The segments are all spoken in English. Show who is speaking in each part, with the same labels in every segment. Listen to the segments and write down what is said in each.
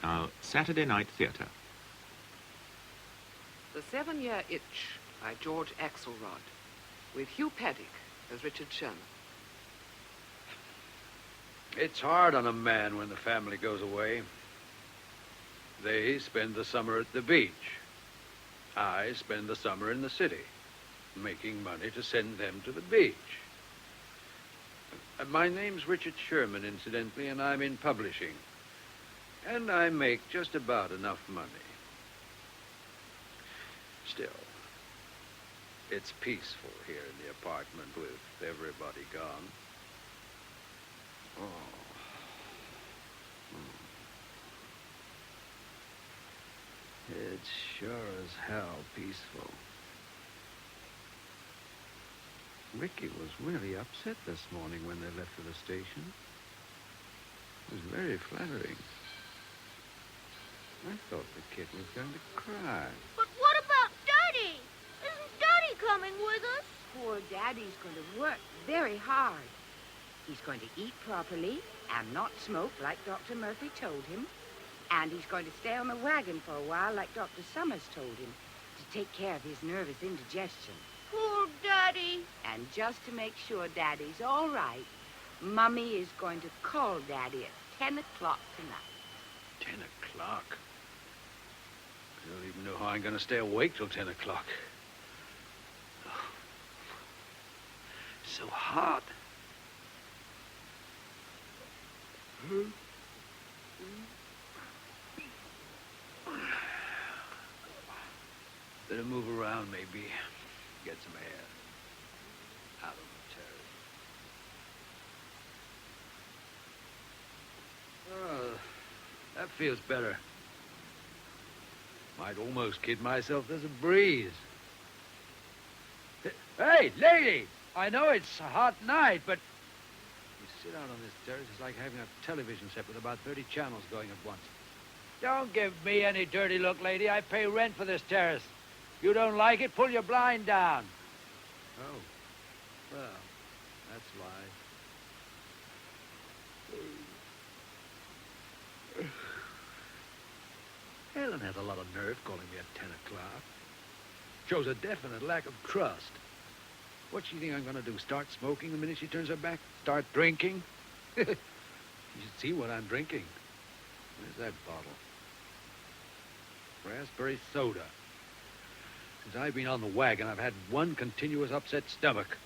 Speaker 1: Now, Saturday Night Theatre.
Speaker 2: The 7-Year Itch by George Axelrod, with Hugh Paddock as Richard Sherman.
Speaker 3: It's hard on a man when the family goes away. They spend the summer at the beach. I spend the summer in the city, making money to send them to the beach. My name's Richard Sherman, incidentally, and I'm in publishing. And I make just about enough money. Still, it's peaceful here in the apartment with everybody gone. Oh. It's sure as hell peaceful. Ricky was really upset this morning when they left for the station. It was very flattering. I thought the kid was going to cry.
Speaker 4: But what about Daddy? Isn't Daddy coming with us?
Speaker 5: Poor Daddy's going to work very hard. He's going to eat properly and not smoke like Dr. Murphy told him. And he's going to stay on the wagon for a while like Dr. Summers told him to take care of his nervous indigestion.
Speaker 4: Poor Daddy.
Speaker 5: And just to make sure Daddy's all right, Mummy is going to call Daddy at 10 o'clock tonight.
Speaker 3: 10 o'clock? I don't even know how I'm going to stay awake till 10 o'clock. Oh. So hot. Better move around, maybe. Get some air out on the terrace. Oh, that feels better. Might almost kid myself there's a breeze. Hey, lady! I know it's a hot night, but you sit out on this terrace, it's like having a television set with about 30 channels going at once. Don't give me any dirty look, lady. I pay rent for this terrace. You don't like it, pull your blind down. Oh, well, that's life. Helen has a lot of nerve calling me at 10 o'clock. Shows a definite lack of trust. What's she think I'm going to do, start smoking the minute she turns her back? Start drinking? You should see what I'm drinking. Where's that bottle? Raspberry soda. Since I've been on the wagon, I've had one continuous upset stomach.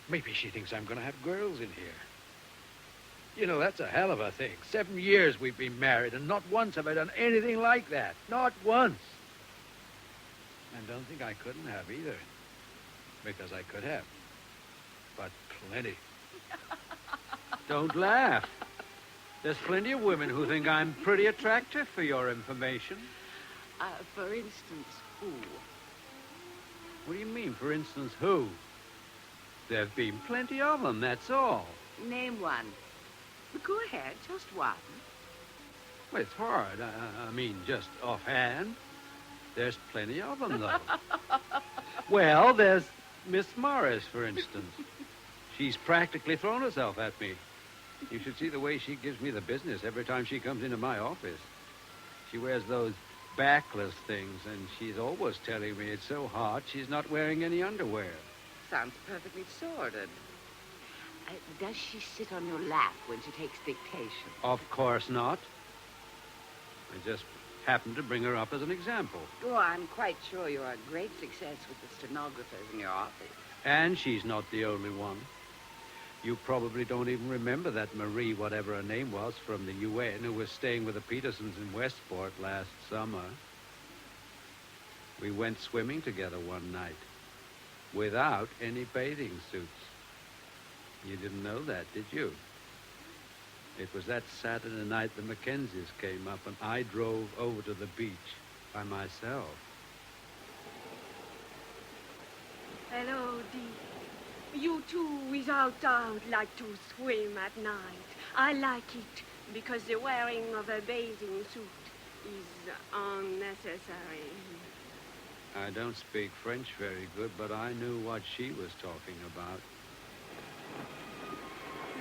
Speaker 3: Maybe she thinks I'm going to have girls in here. You know, that's a hell of a thing. 7 years we've been married, and not once have I done anything like that. Not once. And don't think I couldn't have either. Because I could have. But plenty. Don't laugh. There's plenty of women who think I'm pretty attractive, for your information.
Speaker 5: For instance, who?
Speaker 3: What do you mean, for instance, who? There've been plenty of them, that's all.
Speaker 5: Name one. Go ahead, just one.
Speaker 3: Well, it's hard. I mean, just offhand. There's plenty of them, though. Well, there's Miss Morris, for instance. She's practically thrown herself at me. You should see the way she gives me the business every time she comes into my office. She wears those backless things, and she's always telling me it's so hot she's not wearing any underwear.
Speaker 5: Sounds perfectly sordid. Does she sit on your lap when she takes dictation?
Speaker 3: Of course not. I just happened to bring her up as an example.
Speaker 5: Oh, I'm quite sure you're a great success with the stenographers in your office.
Speaker 3: And she's not the only one. You probably don't even remember that Marie, whatever her name was, from the UN, who was staying with the Petersons in Westport last summer. We went swimming together one night, without any bathing suits. You didn't know that, did you? It was that Saturday night the Mackenzies came up, and I drove over to the beach by myself.
Speaker 4: Hello, Dee. You two without doubt like to swim at night. I like it because the wearing of a bathing suit is unnecessary.
Speaker 3: I don't speak French very good, but I knew what she was talking about.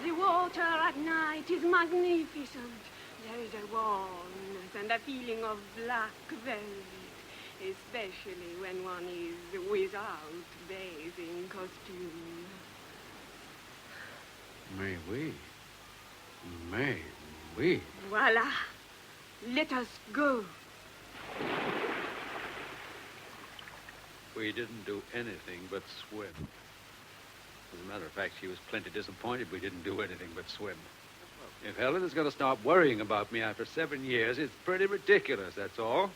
Speaker 4: The water at night is magnificent. There is a warmth and a feeling of black velvet, especially when one is without bathing costume.
Speaker 3: May we? May we?
Speaker 4: Voila. Let us go.
Speaker 3: We didn't do anything but swim. As a matter of fact, she was plenty disappointed we didn't do anything but swim. If Helen is going to stop worrying about me after 7 years, it's pretty ridiculous, that's all.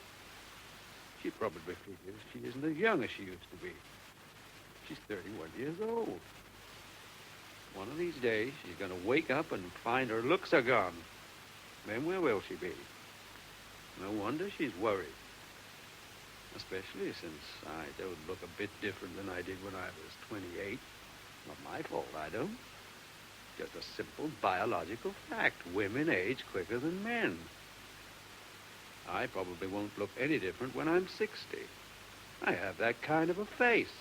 Speaker 3: She probably figures she isn't as young as she used to be. She's 31 years old. One of these days, she's going to wake up and find her looks are gone. Then where will she be? No wonder she's worried. Especially since I don't look a bit different than I did when I was 28. Not my fault, I don't. Just a simple biological fact. Women age quicker than men. I probably won't look any different when I'm 60. I have that kind of a face.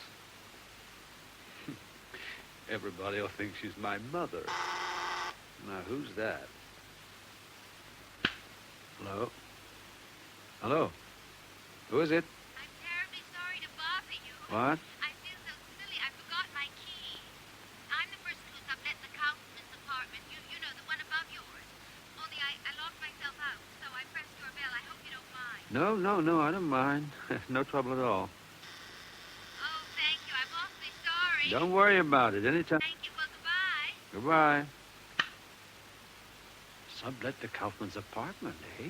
Speaker 3: Everybody will think she's my mother. Now, who's that? Hello? Hello? Who is it?
Speaker 6: I'm terribly sorry to bother you.
Speaker 3: What?
Speaker 6: I feel so silly. I forgot my key. I'm the person who's uplet the Kaufman's apartment. You know, the one above yours. Only I locked myself out, so I pressed your bell. I hope you don't mind.
Speaker 3: No, I don't mind. No trouble at all.
Speaker 6: Oh, thank you. I'm awfully sorry.
Speaker 3: Don't worry about it. Anytime.
Speaker 6: Thank you. Well, goodbye.
Speaker 3: Goodbye. Sublet the Kaufman's apartment, eh?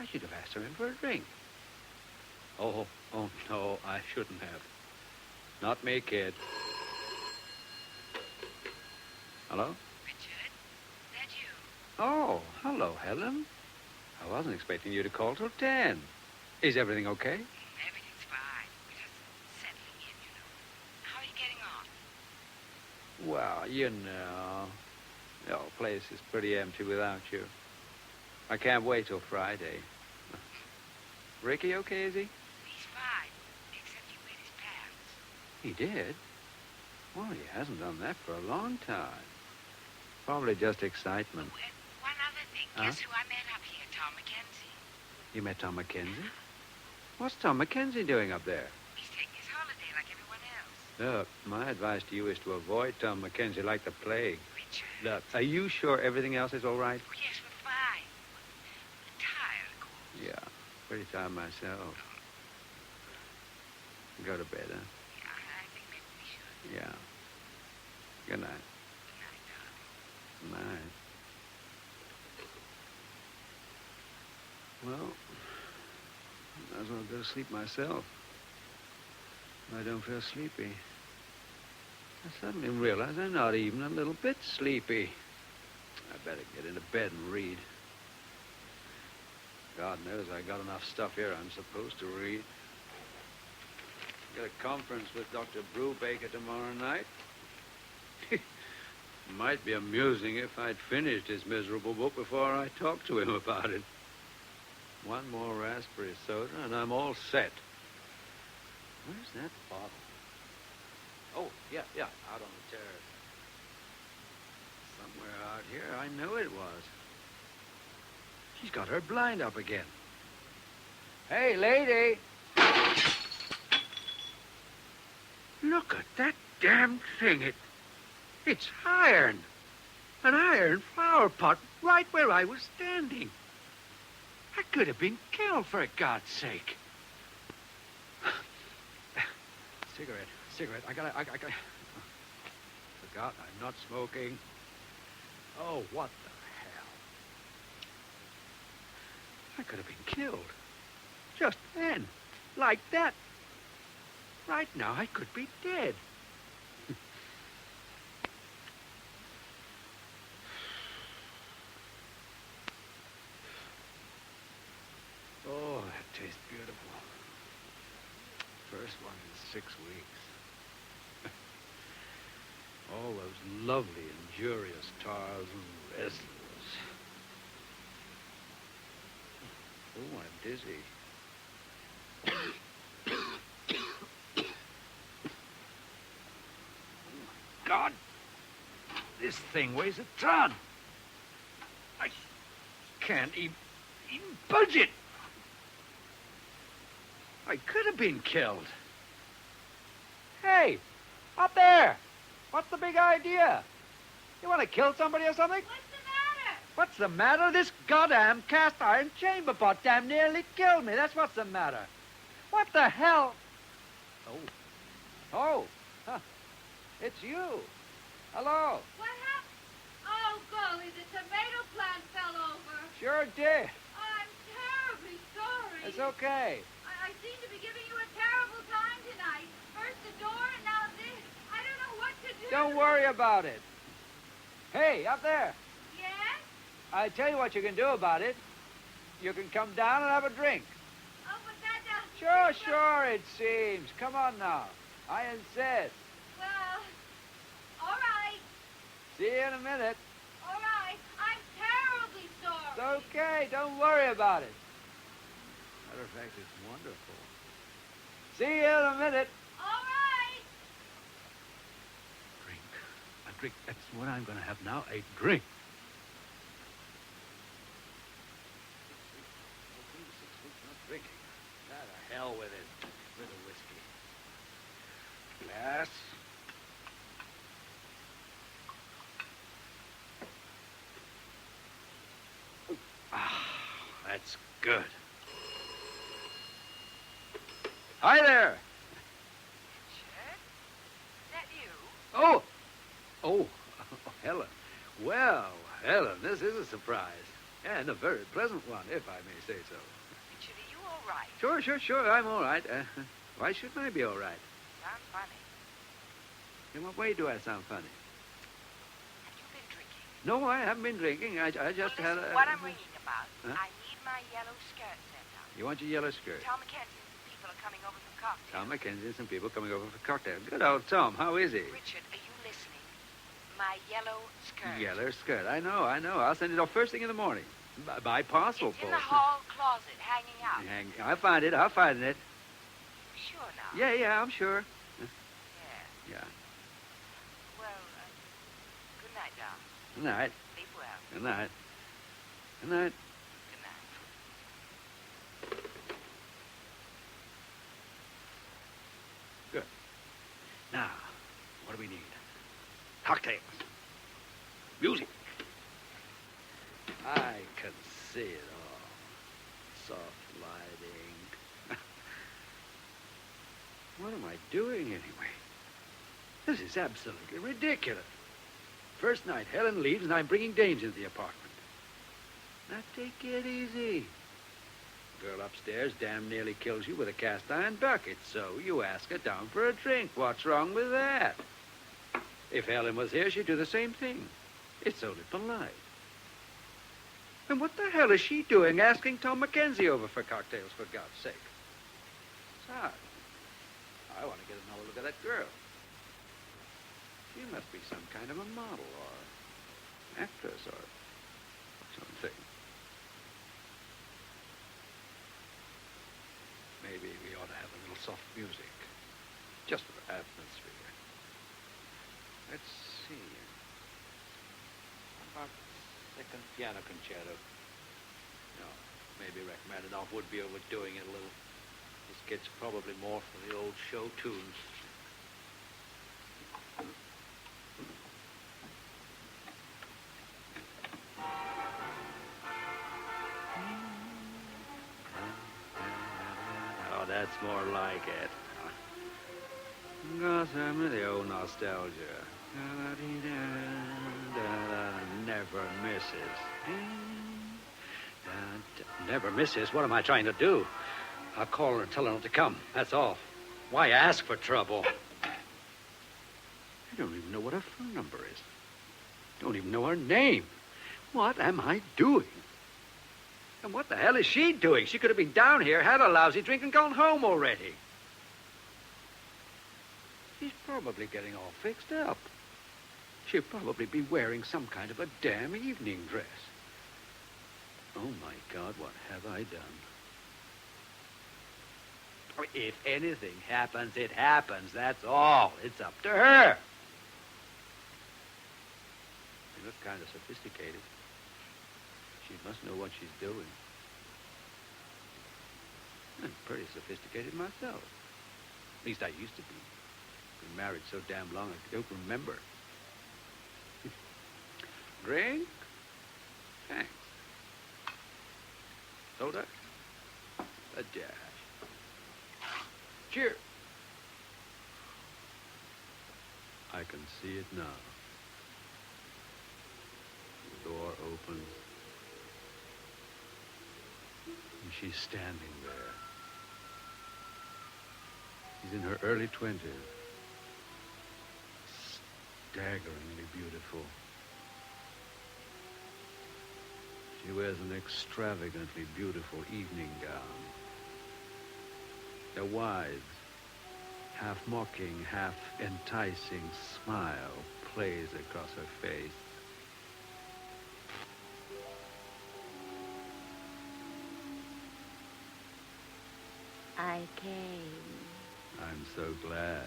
Speaker 3: I should have asked her in for a drink. Oh, no, I shouldn't have. Not me, kid. Hello?
Speaker 5: Richard, is that you?
Speaker 3: Oh, hello, Helen. I wasn't expecting you to call till 10. Is everything okay?
Speaker 5: Everything's fine. We're just settling in, you know. How are you getting on?
Speaker 3: Well, you know, the whole place is pretty empty without you. I can't wait till Friday. Ricky okay, is he?
Speaker 5: He's fine, except he wet his pants.
Speaker 3: He did? Well, he hasn't done that for a long time. Probably just excitement.
Speaker 5: Oh, and one other thing.
Speaker 3: Huh?
Speaker 5: Guess who I met up here? Tom Mackenzie.
Speaker 3: You met Tom Mackenzie? What's Tom Mackenzie doing up there?
Speaker 5: He's taking his holiday like everyone else.
Speaker 3: Look, my advice to you is to avoid Tom Mackenzie like the plague.
Speaker 5: Richard.
Speaker 3: Look, are you sure everything else is all right?
Speaker 5: Oh, yes, we're fine. Tired, of course.
Speaker 3: Yeah, pretty tired myself. Go to bed, huh?
Speaker 5: Yeah, I think maybe we should.
Speaker 3: Yeah. Good night.
Speaker 5: Good night, darling.
Speaker 3: Good night. Well, might as well go to sleep myself. I don't feel sleepy. I suddenly realize I'm not even a little bit sleepy. I better get into bed and read. God knows I got enough stuff here I'm supposed to read. Got a conference with Dr. Brubaker tomorrow night. Might be amusing if I'd finished his miserable book before I talked to him about it. One more raspberry soda and I'm all set. Where's that bottle? Oh, yeah, out on the terrace. Somewhere out here, I know it was. She's got her blind up again. Hey, lady! Look at that damn thing. It's iron. An iron flower pot right where I was standing. I could have been killed, for God's sake. Cigarette. I gotta. Forgot I'm not smoking. Oh, what the hell? I could have been killed. Just then. Like that. Right now, I could be dead. Oh, that tastes beautiful. First one in 6 weeks. All those lovely, injurious tars and resins. Oh, I'm dizzy. Oh, my God. This thing weighs a ton. I can't even budge it. I could have been killed. Hey, up there. What's the big idea? You want to kill somebody or something?
Speaker 6: What's the matter?
Speaker 3: What's the matter? This goddamn cast iron chamber pot damn nearly killed me. That's what's the matter. What the hell? Oh, huh. It's you. Hello.
Speaker 6: What happened? Oh, golly, the tomato plant fell over.
Speaker 3: Sure did.
Speaker 6: I'm terribly sorry.
Speaker 3: It's okay.
Speaker 6: I seem to be giving you a terrible time tonight. First the door, and now this. I don't know what to do.
Speaker 3: Don't worry about it. Hey, up there.
Speaker 6: Yes?
Speaker 3: I tell you what you can do about it. You can come down and have a drink.
Speaker 6: Oh, but that doesn't...
Speaker 3: Sure, it seems. Come on now. I insist.
Speaker 6: Well, all right.
Speaker 3: See you in a minute.
Speaker 6: All right. I'm terribly sorry.
Speaker 3: It's okay. Don't worry about it. Matter of fact, it's wonderful. See you in a minute.
Speaker 6: All right.
Speaker 3: Drink. A drink. That's what I'm going to have now. A drink. 6 weeks not drinking. The hell with it. With the whiskey. Glass. Ah, that's good. Hi there.
Speaker 5: Richard? Is that you?
Speaker 3: Oh, Helen. Well, Helen, this is a surprise. And a very pleasant one, if I may say so.
Speaker 5: Richard, are you all right?
Speaker 3: Sure, I'm all right. Why shouldn't I be all right?
Speaker 5: Sound funny.
Speaker 3: In what way do I sound funny?
Speaker 5: Have you been drinking?
Speaker 3: No, I haven't been drinking. I just
Speaker 5: well,
Speaker 3: had
Speaker 5: listen,
Speaker 3: a...
Speaker 5: what I'm ringing about,
Speaker 3: Huh?
Speaker 5: I need my yellow skirt sent out.
Speaker 3: You want your yellow skirt?
Speaker 5: Tom McKenzie and some people are coming over from cocktails.
Speaker 3: Tom McKenzie and some people coming over for cocktail. Good old Tom. How is he?
Speaker 5: Richard, are you listening? My yellow skirt.
Speaker 3: Yellow skirt. I know. I'll send it off first thing in the morning. By parcel
Speaker 5: It's in
Speaker 3: post.
Speaker 5: the hall closet, hanging out.
Speaker 3: I'll find it. I'll find it.
Speaker 5: Sure now.
Speaker 3: Yeah, I'm sure.
Speaker 5: Yeah.
Speaker 3: Yeah.
Speaker 5: Well, good night, Dom.
Speaker 3: Good night.
Speaker 5: Sleep well.
Speaker 3: Good night. Good night.
Speaker 5: Good night.
Speaker 3: Good. Now, what do we need? Cocktails. Music. I can see it all. Soft lighting. What am I doing anyway? This is absolutely ridiculous. First night, Helen leaves and I'm bringing danger to the apartment. Now take it easy. Girl upstairs damn nearly kills you with a cast iron bucket, so you ask her down for a drink. What's wrong with that? If Helen was here, she'd do the same thing. It's only polite. And what the hell is she doing asking Tom McKenzie over for cocktails, for God's sake? Besides, I want to get another look at that girl. She must be some kind of a model or actress or something. Maybe we ought to have a little soft music, just for atmosphere. Let's see. How about second piano concerto? No, maybe Rachmaninoff would be overdoing it a little. This kid's probably more for the old show tunes. Oh, that's more like it. The old nostalgia. Never misses. Never misses? What am I trying to do? I'll call her and tell her not to come. That's all. Why ask for trouble? I don't even know what her phone number is. Don't even know her name. What am I doing? And what the hell is she doing? She could have been down here, had a lousy drink, and gone home already. She's probably getting all fixed up. She'll probably be wearing some kind of a damn evening dress. Oh, my God, what have I done? If anything happens, it happens. That's all. It's up to her. She looked kind of sophisticated. She must know what she's doing. I'm pretty sophisticated myself. At least I used to be. Been married so damn long I don't remember. Drink? Thanks. Soda? A dash. Cheers. I can see it now. The door opens. And she's standing there. She's in her early 20s. Staggeringly beautiful. She wears an extravagantly beautiful evening gown. A wide, half-mocking, half-enticing smile plays across her face.
Speaker 5: I came.
Speaker 3: I'm so glad.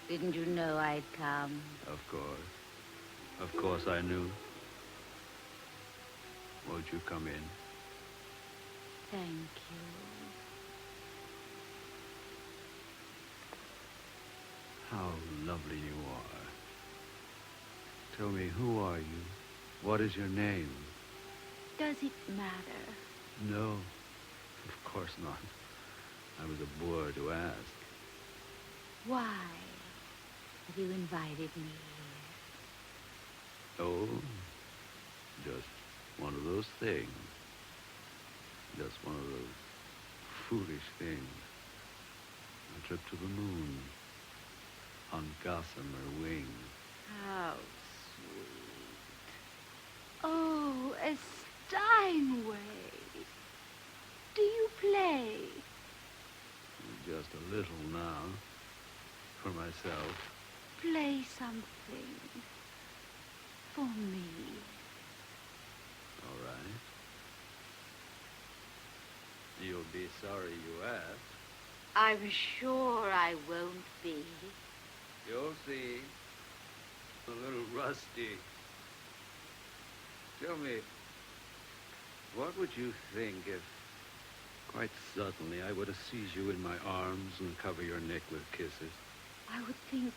Speaker 5: Didn't you know I'd come?
Speaker 3: Of course. Of course I knew. Won't you come in?
Speaker 5: Thank you.
Speaker 3: How lovely you are. Tell me, who are you? What is your name?
Speaker 5: Does it matter?
Speaker 3: No, of course not. I was a boor to ask.
Speaker 5: Why have you invited me here?
Speaker 3: Oh, just one of those things. Just one of those foolish things. A trip to the moon on gossamer wings.
Speaker 5: How sweet. Oh, a Steinway. Do you play?
Speaker 3: Just a little now. For myself.
Speaker 5: Play something. For me.
Speaker 3: All right. You'll be sorry you asked.
Speaker 5: I'm sure I won't be.
Speaker 3: You'll see. A little rusty. Tell me, what would you think if, quite suddenly, I were to seize you in my arms and cover your neck with kisses?
Speaker 5: I would think,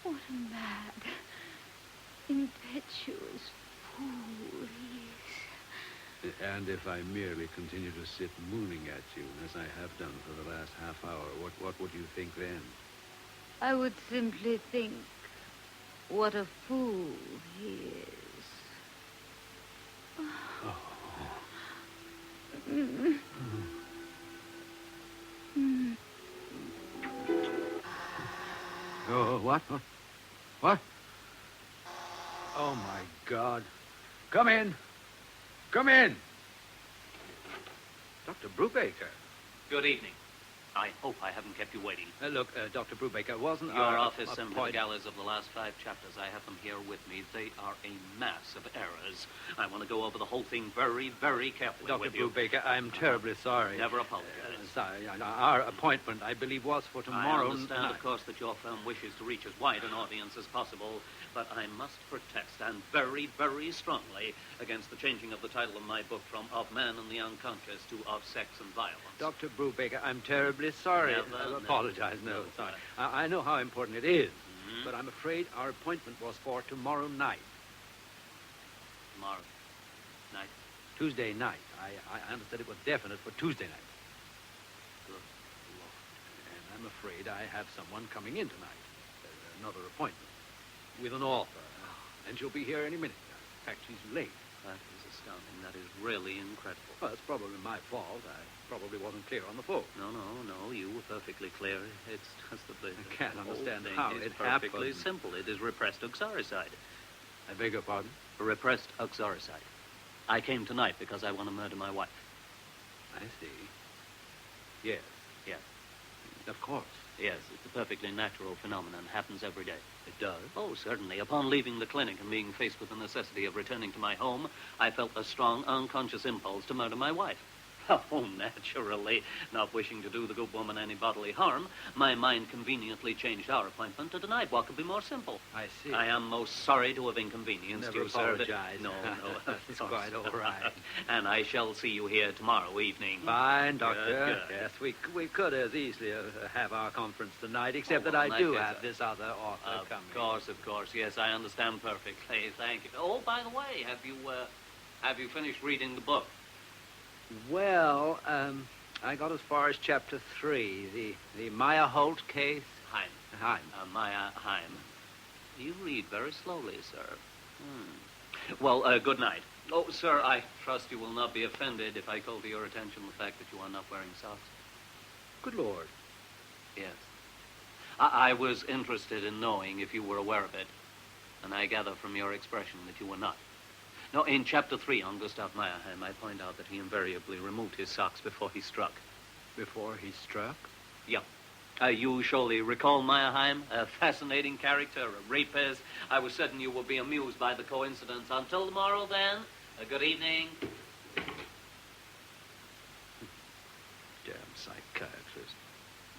Speaker 5: what a mad, impetuous fool he is.
Speaker 3: And if I merely continue to sit mooning at you, as I have done for the last half hour, what would you think then?
Speaker 5: I would simply think, what a fool he is.
Speaker 3: Oh. Oh, what? What? Oh, my God. Come in. Come in. Dr. Brubaker.
Speaker 7: Good evening. I hope I haven't kept you waiting.
Speaker 3: Look, Dr. Brubaker, wasn't
Speaker 7: Your
Speaker 3: our
Speaker 7: office and the
Speaker 3: appoint-
Speaker 7: galleys of the last 5 chapters, I have them here with me. They are a mass of errors. I want to go over the whole thing very, very carefully
Speaker 3: Dr.
Speaker 7: with you.
Speaker 3: Brubaker, I'm terribly sorry.
Speaker 7: Never apologize.
Speaker 3: Sorry. Our appointment, I believe, was for tomorrow
Speaker 7: I understand,
Speaker 3: night.
Speaker 7: of course, that your firm wishes to reach as wide an audience as possible, but I must protest, and very, very strongly, against the changing of the title of my book from Of Man and the Unconscious to Of Sex and Violence.
Speaker 3: Dr. Brubaker, I'm terribly sorry.
Speaker 7: Never,
Speaker 3: apologize. No,
Speaker 7: never.
Speaker 3: sorry. I know how important it is, but I'm afraid our appointment was for tomorrow night.
Speaker 7: Tomorrow night.
Speaker 3: Tuesday night. I understood it was definite for Tuesday night.
Speaker 7: Good Lord.
Speaker 3: And I'm afraid I have someone coming in tonight. Another appointment. With an author. And she'll be here any minute. In fact, she's late.
Speaker 7: That is astounding. That is really incredible.
Speaker 3: Well, it's probably my fault. I probably wasn't clear on the phone.
Speaker 7: No, you were perfectly clear. It's just that the
Speaker 3: I can't understand
Speaker 7: whole
Speaker 3: how
Speaker 7: thing is
Speaker 3: it
Speaker 7: perfectly
Speaker 3: happened.
Speaker 7: simple. It is repressed uxoricide.
Speaker 3: I beg your pardon?
Speaker 7: Repressed uxoricide. I came tonight because I want to murder my wife.
Speaker 3: I see. Yes.
Speaker 7: Yes.
Speaker 3: Of course.
Speaker 7: Yes, it's a perfectly natural phenomenon. Happens every day.
Speaker 3: It does?
Speaker 7: Oh, certainly. Upon leaving the clinic and being faced with the necessity of returning to my home, I felt a strong, unconscious impulse to murder my wife. Oh, naturally. Not wishing to do the good woman any bodily harm, my mind conveniently changed our appointment to tonight. What could be more simple?
Speaker 3: I see.
Speaker 7: I am most sorry to have inconvenienced
Speaker 3: Never
Speaker 7: you, sir.
Speaker 3: apologize.
Speaker 7: No.
Speaker 3: It's quite all right.
Speaker 7: And I shall see you here tomorrow evening.
Speaker 3: Fine, Doctor.
Speaker 7: Good.
Speaker 3: Yes, we could as easily have our conference tonight, except that
Speaker 7: well,
Speaker 3: I
Speaker 7: in that
Speaker 3: do
Speaker 7: case,
Speaker 3: have this other author coming.
Speaker 7: Of course. Yes, I understand perfectly. Thank you. Oh, by the way, have you finished reading the book?
Speaker 3: Well, I got as far as chapter 3, the Maya Holt case.
Speaker 7: Heim. Maya Heim. You read very slowly, sir. Well, good night. Oh, sir, I trust you will not be offended if I call to your attention the fact that you are not wearing socks.
Speaker 3: Good Lord.
Speaker 7: Yes. I was interested in knowing if you were aware of it, and I gather from your expression that you were not. No, in chapter 3 on Gustav Meyerheim, I point out that he invariably removed his socks before he struck.
Speaker 3: Before he struck?
Speaker 7: Yeah. You surely recall Meyerheim, a fascinating character, a rapist. I was certain you would be amused by the coincidence. Until tomorrow, then, good evening.
Speaker 3: Damn psychiatrist.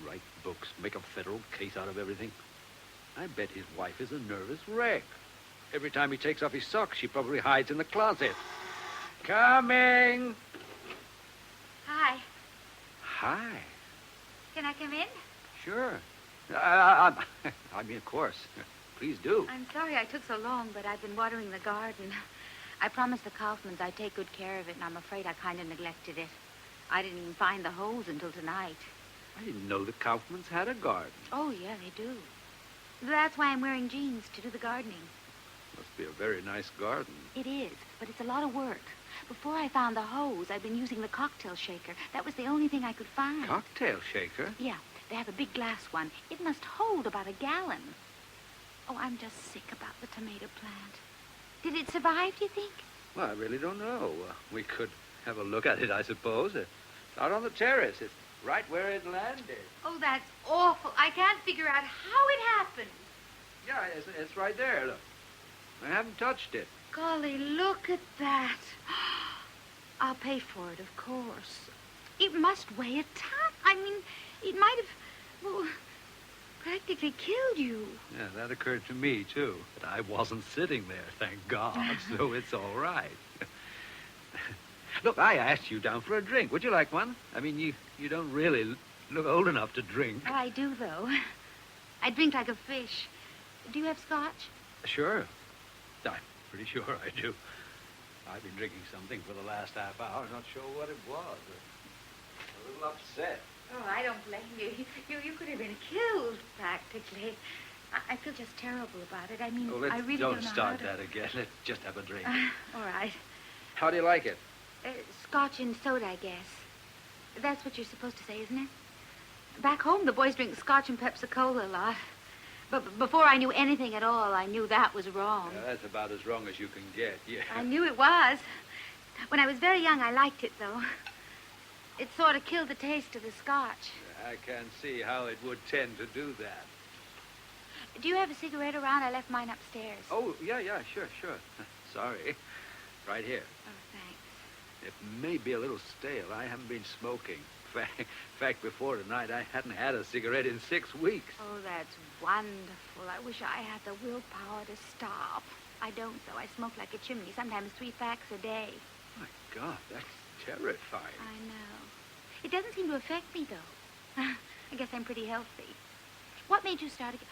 Speaker 3: Write books, make a federal case out of everything. I bet his wife is a nervous wreck. Every time he takes off his socks, she probably hides in the closet. Coming!
Speaker 6: Hi.
Speaker 3: Hi.
Speaker 6: Can I come in?
Speaker 3: Sure. I mean, of course. Please do.
Speaker 6: I'm sorry I took so long, but I've been watering the garden. I promised the Kaufmans I'd take good care of it, and I'm afraid I kind of neglected it. I didn't even find the hose until tonight.
Speaker 3: I didn't know the Kaufmans had a garden.
Speaker 6: Oh, yeah, they do. That's why I'm wearing jeans, to do the gardening.
Speaker 3: Must be a very nice garden.
Speaker 6: It is, but it's a lot of work. Before I found the hose, I'd been using the cocktail shaker. That was the only thing I could find.
Speaker 3: Cocktail shaker?
Speaker 6: Yeah, they have a big glass one. It must hold about a gallon. Oh, I'm just sick about the tomato plant. Did it survive, do you think?
Speaker 3: Well, I really don't know. We could have a look at it, I suppose. It's out on the terrace. It's right where it landed.
Speaker 6: Oh, that's awful. I can't figure out how it happened.
Speaker 3: Yeah, it's right there. Look. I haven't touched it.
Speaker 6: Golly, look at that. I'll pay for it, of course. It must weigh a ton. I mean, it might have, well, practically killed you.
Speaker 3: Yeah, that occurred to me, too. But I wasn't sitting there, thank God, so it's all right. Look, I asked you down for a drink. Would you like one? I mean, you don't really look old enough to drink.
Speaker 6: Oh, I do, though. I drink like a fish. Do you have scotch?
Speaker 3: Sure. I'm pretty sure I do. I've been drinking something for the last half hour. Not sure what it was. A little upset.
Speaker 6: Oh, I don't blame you. You could have been killed, practically. I feel just terrible about it. I mean, I really don't know
Speaker 3: start that again. Let's just have a drink.
Speaker 6: All right.
Speaker 3: How do you like it?
Speaker 6: Scotch and soda, I guess. That's what you're supposed to say, isn't it? Back home, the boys drink scotch and Pepsi-Cola a lot. But before I knew anything at all, I knew that was wrong.
Speaker 3: That's about as wrong as you can get, yeah.
Speaker 6: I knew it was. When I was very young, I liked it, though. It sort of killed the taste of the scotch.
Speaker 3: I can see how it would tend to do that.
Speaker 6: Do you have a cigarette around? I left mine upstairs.
Speaker 3: Oh, yeah, sure. Sorry. Right here.
Speaker 6: Oh, thanks.
Speaker 3: It may be a little stale. I haven't been smoking. In fact, before tonight, I hadn't had a cigarette in 6 weeks.
Speaker 6: Oh, that's wonderful. I wish I had the willpower to stop. I don't, though. I smoke like a chimney, sometimes 3 packs a day.
Speaker 3: My God, that's terrifying.
Speaker 6: I know. It doesn't seem to affect me, though. I guess I'm pretty healthy. What made you start again?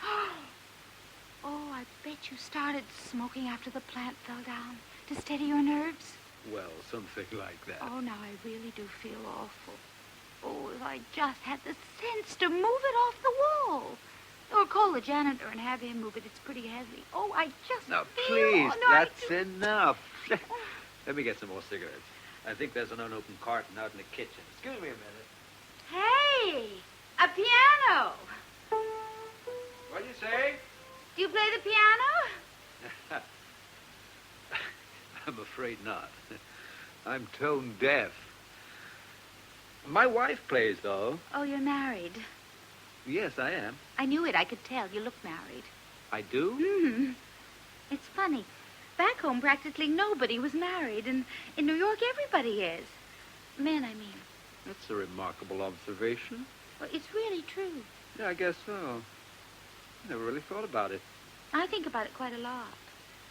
Speaker 6: Oh, I bet you started smoking after the plant fell down to steady your nerves.
Speaker 3: Well, something like that.
Speaker 6: Oh, now I really do feel awful. Oh, if I just had the sense to move it off the wall. Or call the janitor and have him move it. It's pretty heavy. Oh, I just
Speaker 3: Now,
Speaker 6: feel...
Speaker 3: please,
Speaker 6: oh, no,
Speaker 3: that's enough. Let me get some more cigarettes. I think there's an unopened carton out in the kitchen. Excuse me a minute.
Speaker 6: Hey, a piano.
Speaker 3: What'd you say?
Speaker 6: Do you play the piano?
Speaker 3: I'm afraid not. I'm tone deaf. My wife plays, though.
Speaker 6: Oh, you're married.
Speaker 3: Yes, I am.
Speaker 6: I knew it. I could tell. You look married.
Speaker 3: I do?
Speaker 6: Hmm. It's funny. Back home, practically nobody was married, and in New York, everybody is. Men, I mean.
Speaker 3: That's a remarkable observation.
Speaker 6: Well, it's really true.
Speaker 3: Yeah, I guess so. Never really thought about it.
Speaker 6: I think about it quite a lot.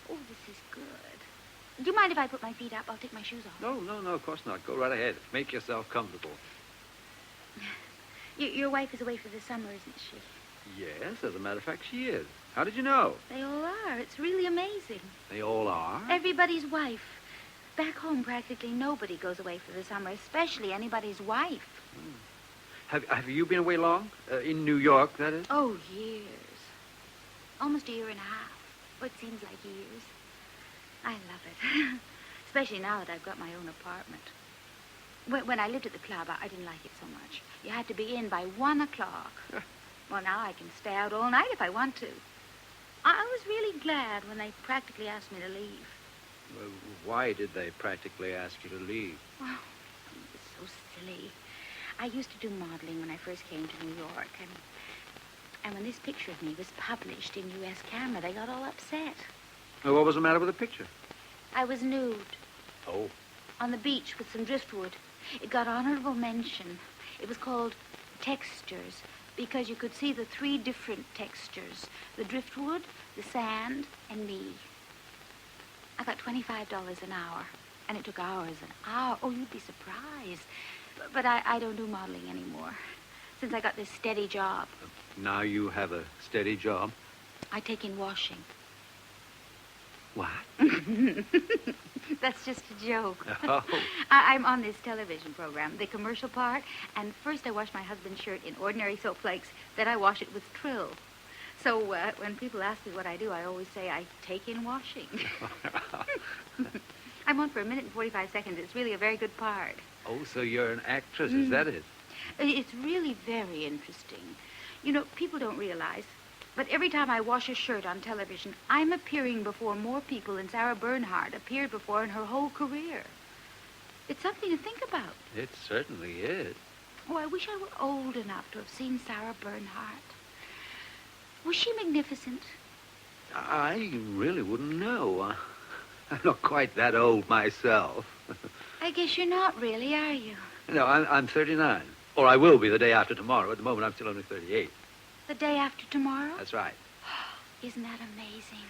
Speaker 6: Oh, this is good. Do you mind if I put my feet up? I'll take my shoes off.
Speaker 3: No, of course not. Go right ahead. Make yourself comfortable.
Speaker 6: Your wife is away for the summer, isn't she?
Speaker 3: Yes, as a matter of fact, she is. How did you know?
Speaker 6: They all are. It's really amazing.
Speaker 3: They all are?
Speaker 6: Everybody's wife. Back home, practically nobody goes away for the summer, especially anybody's wife.
Speaker 3: Have you been away long? In New York, that is?
Speaker 6: Oh, years. Almost a year and a half. Oh, it seems like years. I love it. Especially now that I've got my own apartment. When I lived at the club, I didn't like it so much. You had to be in by 1 o'clock. Well, now I can stay out all night if I want to. I was really glad when they practically asked me to leave.
Speaker 3: Well, why did they practically ask you to leave?
Speaker 6: Well, it was so silly. I used to do modeling when I first came to New York, and when this picture of me was published in U.S. Camera, they got all upset.
Speaker 3: Well, what was the matter with the picture?
Speaker 6: I was nude.
Speaker 3: Oh.
Speaker 6: On the beach with some driftwood. It got honorable mention. It was called Textures, because you could see the 3 different textures. The driftwood, the sand, and me. I got $25 an hour, and it took hours and hours. Oh, you'd be surprised. But I don't do modeling anymore, since I got this steady job.
Speaker 3: Now you have a steady job?
Speaker 6: I take in washing.
Speaker 3: What?
Speaker 6: That's just a joke.
Speaker 3: Oh.
Speaker 6: I'm on this television program, the commercial part, and first I wash my husband's shirt in ordinary soap flakes, then I wash it with Trill. So when people ask me what I do, I always say I take in washing. I'm on for 1 minute and 45 seconds. It's really a very good part.
Speaker 3: Oh, so you're an actress, is that it?
Speaker 6: It's really very interesting. You know, people don't realize, but every time I wash a shirt on television, I'm appearing before more people than Sarah Bernhardt appeared before in her whole career. It's something to think about.
Speaker 3: It certainly is.
Speaker 6: Oh, I wish I were old enough to have seen Sarah Bernhardt. Was she magnificent?
Speaker 3: I really wouldn't know. I'm not quite that old myself.
Speaker 6: I guess you're not really, are you?
Speaker 3: No, I'm 39. Or I will be the day after tomorrow. At the moment, I'm still only 38.
Speaker 6: The day after tomorrow?
Speaker 3: That's right.
Speaker 6: Isn't that amazing?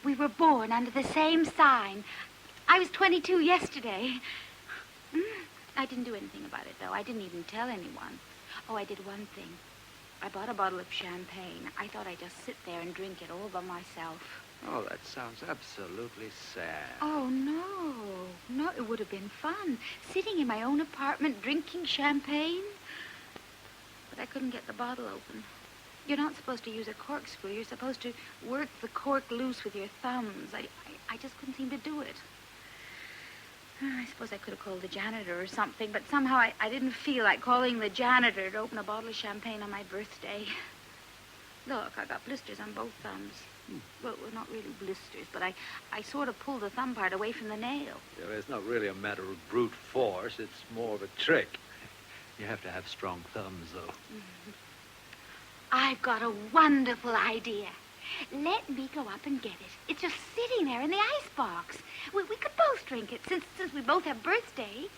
Speaker 6: We were born under the same sign. I was 22 yesterday. I didn't do anything about it, though. I didn't even tell anyone. Oh, I did one thing. I bought a bottle of champagne. I thought I'd just sit there and drink it all by myself.
Speaker 3: Oh, that sounds absolutely sad.
Speaker 6: Oh, no. No, it would have been fun. Sitting in my own apartment, drinking champagne. But I couldn't get the bottle open. You're not supposed to use a corkscrew. You're supposed to work the cork loose with your thumbs. I just couldn't seem to do it. I suppose I could have called the janitor or something, but somehow I didn't feel like calling the janitor to open a bottle of champagne on my birthday. Look, I got blisters on both thumbs. Well, not really blisters, but I sort of pulled the thumb part away from the nail.
Speaker 3: Yeah, it's not really a matter of brute force. It's more of a trick. You have to have strong thumbs, though.
Speaker 6: I've got a wonderful idea. Let me go up and get it. It's just sitting there in the icebox. We could both drink it, since we both have birthdays.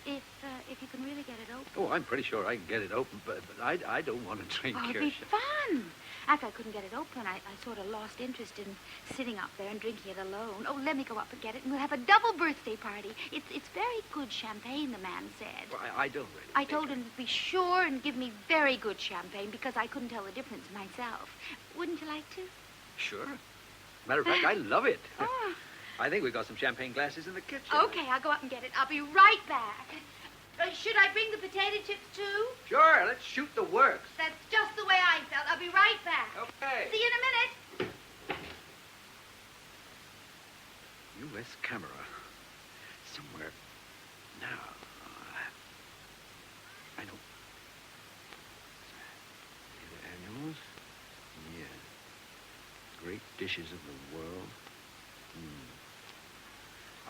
Speaker 6: If you can really get it open.
Speaker 3: Oh, I'm pretty sure I can get it open, but I don't want to drink
Speaker 6: Oh,
Speaker 3: your
Speaker 6: it'd be fun. After I couldn't get it open, I sort of lost interest in sitting up there and drinking it alone. Oh, let me go up and get it, and we'll have a double birthday party. It's very good champagne, the man said.
Speaker 3: Well, I don't really.
Speaker 6: I told him to be sure and give me very good champagne because I couldn't tell the difference myself. Wouldn't you like to?
Speaker 3: Sure. Matter of fact, I love it.
Speaker 6: Oh.
Speaker 3: I think we've got some champagne glasses in the kitchen.
Speaker 6: Okay, I'll go up and get it. I'll be right back. Should I bring the potato chips, too?
Speaker 3: Sure, let's shoot the works.
Speaker 6: That's just the way I felt. I'll be right back.
Speaker 3: Okay.
Speaker 6: See you in a minute.
Speaker 3: U.S. camera. Somewhere. Now. I know. The animals? Yeah. Great dishes of the world.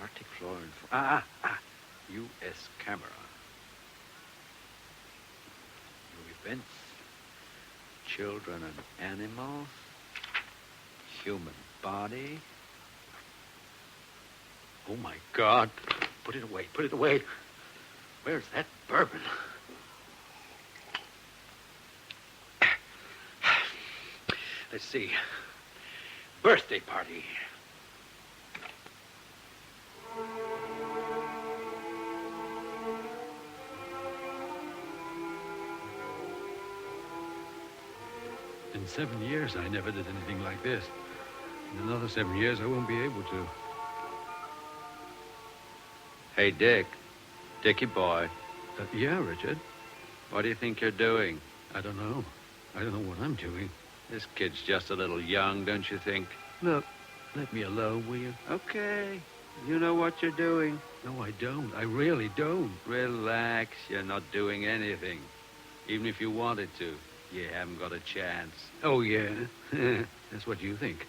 Speaker 3: Arctic flora and U.S. camera. New events. Children and animals. Human body. Oh, my God. Put it away. Put it away. Where's that bourbon? Let's see. Birthday party. In 7 years, I never did anything like this. In another 7 years, I won't be able to.
Speaker 8: Hey, Dick. Dickie boy.
Speaker 3: Yeah, Richard.
Speaker 8: What do you think you're doing?
Speaker 3: I don't know. I don't know what I'm doing.
Speaker 8: This kid's just a little young, don't you think?
Speaker 3: Look, let me alone, will you?
Speaker 8: Okay. You know what you're doing.
Speaker 3: No, I don't. I really don't.
Speaker 8: Relax. You're not doing anything. Even if you wanted to, you haven't got a chance.
Speaker 3: Oh, yeah? That's what you think.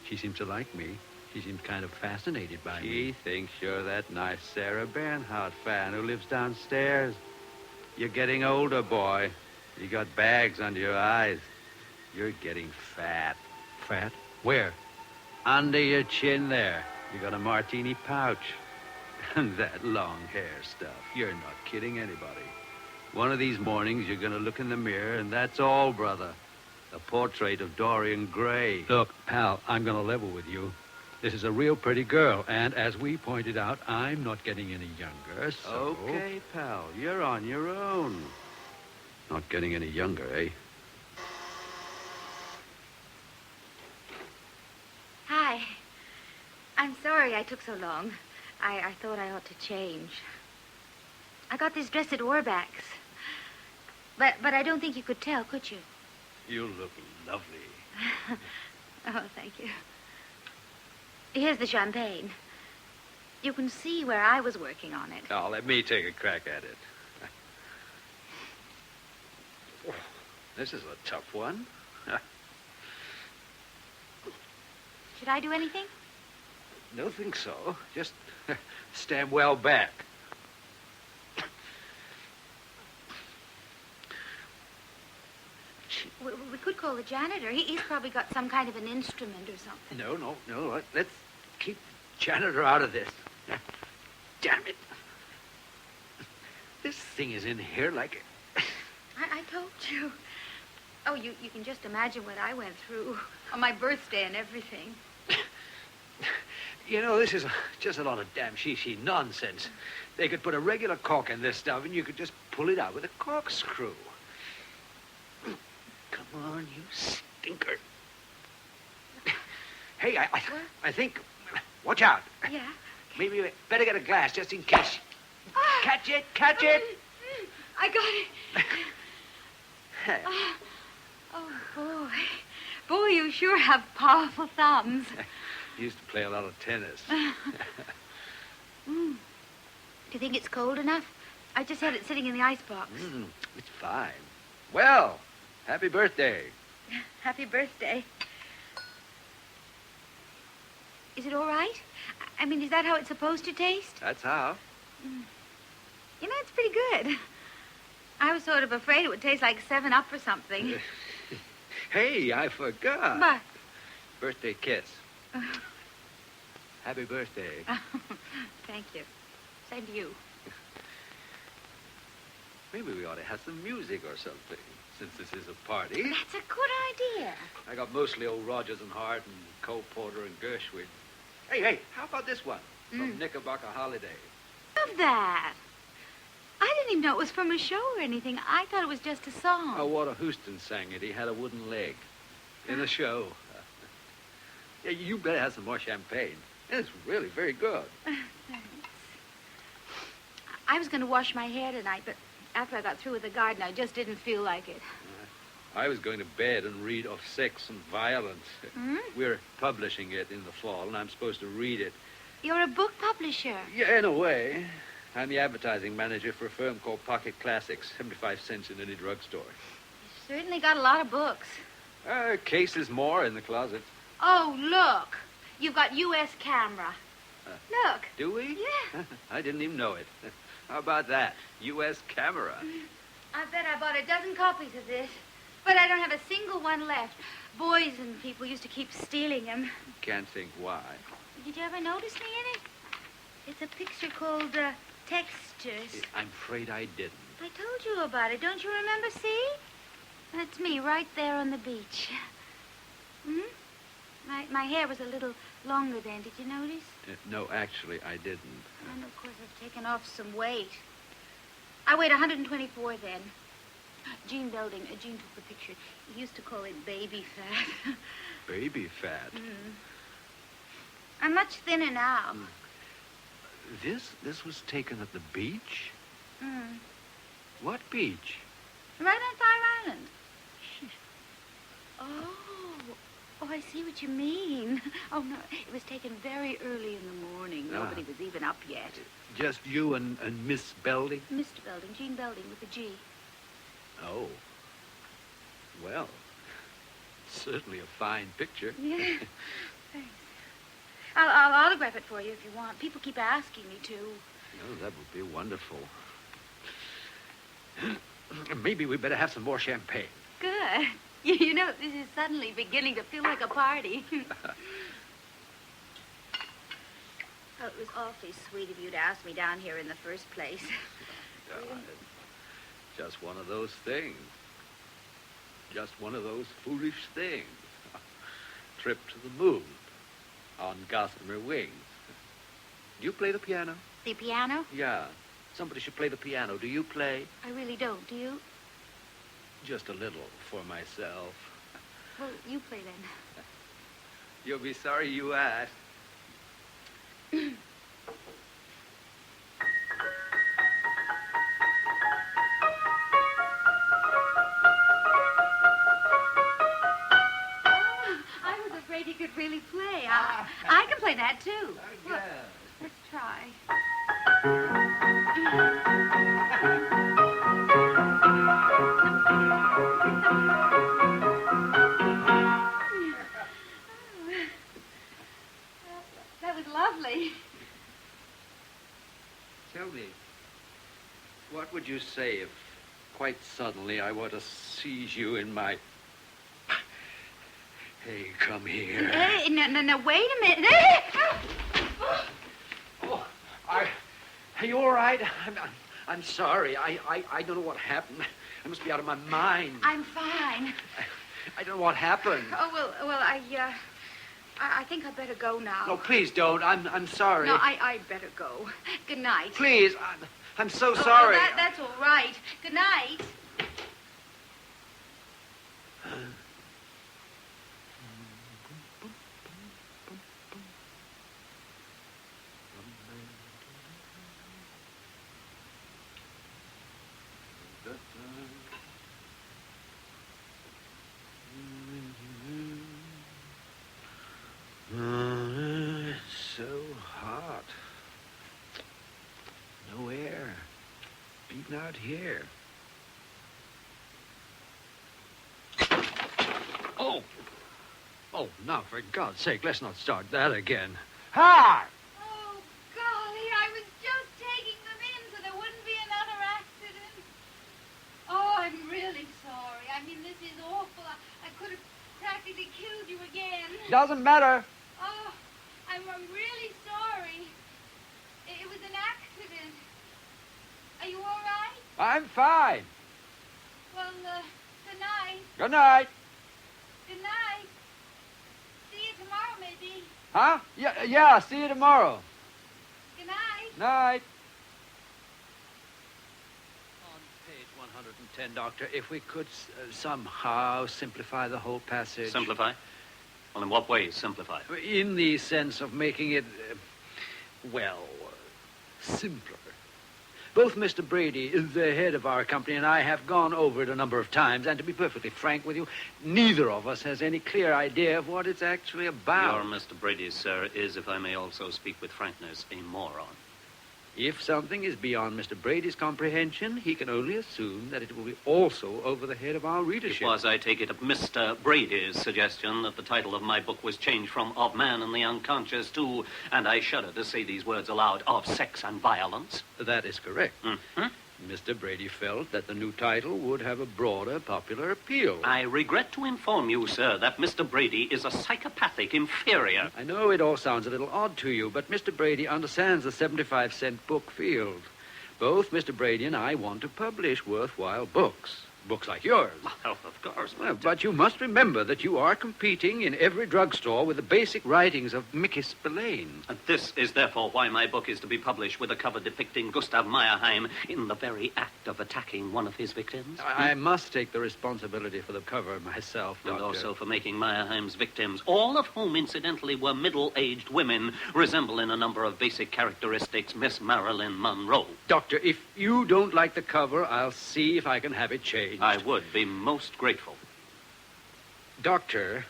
Speaker 3: She seems to like me. She seems kind of fascinated by me.
Speaker 8: She thinks you're that nice Sarah Bernhardt fan who lives downstairs. You're getting older, boy. You got bags under your eyes. You're getting fat.
Speaker 3: Fat? Where?
Speaker 8: Under your chin there. You got a martini pouch. And that long hair stuff. You're not kidding anybody. One of these mornings, you're going to look in the mirror, and that's all, brother. A portrait of Dorian Gray.
Speaker 3: Look, pal, I'm going to level with you. This is a real pretty girl, and as we pointed out, I'm not getting any younger, so...
Speaker 8: Okay, pal, you're on your own.
Speaker 3: Not getting any younger, eh?
Speaker 6: Hi. I'm sorry I took so long. I thought I ought to change. I got this dress at Warback's. But I don't think you could tell, could you?
Speaker 8: You look lovely.
Speaker 6: Oh, thank you. Here's the champagne. You can see where I was working on it.
Speaker 8: Now, let me take a crack at it. This is a tough one.
Speaker 6: Should I do anything?
Speaker 8: Don't think so. Just stand well back.
Speaker 6: We could call the janitor. He's probably got some kind of an instrument or something.
Speaker 8: No. Let's keep the janitor out of this. Damn it. This thing is in here like...
Speaker 6: I told you. Oh, you can just imagine what I went through on my birthday and everything.
Speaker 3: You know, this is just a lot of damn she nonsense. They could put a regular cork in this stuff, and you could just pull it out with a corkscrew. Come on, you stinker. Hey, I think... Watch out.
Speaker 6: Yeah?
Speaker 3: Maybe we better get a glass just in case. Catch it!
Speaker 6: I got it.
Speaker 3: Hey.
Speaker 6: Oh, boy. Boy, you sure have powerful thumbs.
Speaker 3: Used to play a lot of tennis.
Speaker 6: Do you think it's cold enough? I just had it sitting in the icebox.
Speaker 3: It's fine. Well, happy birthday.
Speaker 6: Happy birthday. Is it all right? I mean, is that how it's supposed to taste?
Speaker 3: That's how.
Speaker 6: You know, it's pretty good. I was sort of afraid it would taste like 7-Up or something.
Speaker 3: Hey, I forgot.
Speaker 6: But...
Speaker 3: Birthday kiss. Happy birthday.
Speaker 6: Thank you. Same to you.
Speaker 3: Maybe we ought to have some music or something, since this is a party.
Speaker 6: That's a good idea.
Speaker 3: I got mostly old Rodgers and Hart and Cole Porter and Gershwin. Hey, how about this one? From Knickerbocker Holiday.
Speaker 6: Love that. I didn't even know it was from a show or anything. I thought it was just a song.
Speaker 3: Oh, Walter Houston sang it. He had a wooden leg in the show. Yeah, you better have some more champagne. It's really very good.
Speaker 6: Thanks. I was going to wash my hair tonight, but after I got through with the garden, I just didn't feel like it.
Speaker 3: I was going to bed and read of sex and violence. We're publishing it in the fall, and I'm supposed to read it.
Speaker 6: You're a book publisher.
Speaker 3: Yeah, in a way. I'm the advertising manager for a firm called Pocket Classics, 75 cents in any drugstore.
Speaker 6: You certainly got a lot of books.
Speaker 3: Cases more in the closet.
Speaker 6: Oh, look. You've got U.S. camera. Look.
Speaker 3: Do we?
Speaker 6: Yeah.
Speaker 3: I didn't even know it. How about that? U.S. camera.
Speaker 6: I bet I bought a dozen copies of this, but I don't have a single one left. Boys and people used to keep stealing them.
Speaker 3: Can't think why.
Speaker 6: Did you ever notice me in it? It's a picture called Textures.
Speaker 8: I'm afraid I didn't.
Speaker 6: I told you about it. Don't you remember, see? That's me right there on the beach. Hmm? My hair was a little longer then. Did you notice?
Speaker 8: No, actually, I didn't.
Speaker 6: And, of course, I've taken off some weight. I weighed 124 then. Gene took the picture. He used to call it baby fat.
Speaker 8: Baby fat?
Speaker 6: I'm much thinner now.
Speaker 8: This was taken at the beach?
Speaker 6: Mm.
Speaker 8: What beach?
Speaker 6: Right on Fire Island. Oh, I see what you mean. Oh, no, it was taken very early in the morning. Nobody was even up yet.
Speaker 8: Just you and Miss Belding?
Speaker 6: Mr. Belding, Gene Belding with a G.
Speaker 8: Oh. Well, certainly a fine picture.
Speaker 6: Yeah. Thanks. I'll autograph it for you if you want. People keep asking me to.
Speaker 8: Oh, that would be wonderful. Maybe we better have some more champagne.
Speaker 6: Good. You know, this is suddenly beginning to feel like a party. Oh, it was awfully sweet of you to ask me down here in the first place.
Speaker 8: Just one of those things. Just one of those foolish things. Trip to the moon on gossamer wings. Do you play the piano?
Speaker 6: The piano?
Speaker 8: Yeah. Somebody should play the piano. Do you play?
Speaker 6: I really don't. Do you?
Speaker 8: Just a little for myself.
Speaker 6: Well, you play then.
Speaker 8: You'll be sorry you asked.
Speaker 6: I was afraid you could really play. I can play that, too. Look, let's try. That was lovely.
Speaker 8: Tell me, what would you say if quite suddenly I were to seize you in my... Hey, come here.
Speaker 6: Hey, no, wait a minute. Hey!
Speaker 8: Oh, are you all right? I'm sorry. I don't know what happened. I must be out of my mind.
Speaker 6: I'm fine.
Speaker 8: I don't know what happened.
Speaker 6: Oh, well, I think I'd better go now.
Speaker 8: No, please don't. I'm sorry.
Speaker 6: No, I better go. Good night.
Speaker 8: Please, I'm so sorry.
Speaker 6: Oh, that's all right. Good night.
Speaker 8: So hot. No air. Beating out here. Oh! Oh, now, for God's sake, let's not start that again. Hi!
Speaker 6: Oh, golly, I was just taking them in so there wouldn't be another accident. Oh, I'm really sorry. I mean, this is awful. I could have practically killed you again.
Speaker 8: Doesn't matter.
Speaker 6: Oh, I'm really sorry. It was an accident. Are you all right?
Speaker 8: I'm fine.
Speaker 6: Well, good night.
Speaker 8: Good night.
Speaker 6: Good night. See you tomorrow, maybe.
Speaker 8: Huh? Yeah, see you tomorrow.
Speaker 6: Good night.
Speaker 8: Night. On page 110, Doctor, if we could somehow simplify the whole passage.
Speaker 7: Simplify? Well, in what way simplify?
Speaker 8: In the sense of making it, simpler. Both Mr. Brady, the head of our company, and I have gone over it a number of times, and to be perfectly frank with you, neither of us has any clear idea of what it's actually about.
Speaker 7: Your Mr. Brady, sir, is, if I may also speak with frankness, a moron.
Speaker 8: If something is beyond Mr. Brady's comprehension, he can only assume that it will be also over the head of our readership.
Speaker 7: It was, I take it, Mr. Brady's suggestion that the title of my book was changed from Of Man and the Unconscious to, and I shudder to say these words aloud, Of Sex and Violence.
Speaker 8: That is correct.
Speaker 7: Mm-hmm.
Speaker 3: Mr. Brady felt that the new title would have a broader popular appeal.
Speaker 7: I regret to inform you, sir, that Mr. Brady is a psychopathic inferior.
Speaker 3: I know it all sounds a little odd to you, but Mr. Brady understands the 75-cent book field. Both Mr. Brady and I want to publish worthwhile books. Books like yours.
Speaker 7: Well, of course.
Speaker 3: Well, but you must remember that you are competing in every drugstore with the basic writings of Mickey Spillane.
Speaker 7: And this is therefore why my book is to be published with a cover depicting Gustav Meyerheim in the very act of attacking one of his victims.
Speaker 3: I must take the responsibility for the cover myself, Doctor.
Speaker 7: And also for making Meyerheim's victims, all of whom, incidentally, were middle-aged women, resemble in a number of basic characteristics Miss Marilyn Monroe.
Speaker 3: Doctor, if you don't like the cover, I'll see if I can have it changed.
Speaker 7: I would be most grateful.
Speaker 3: Doctor,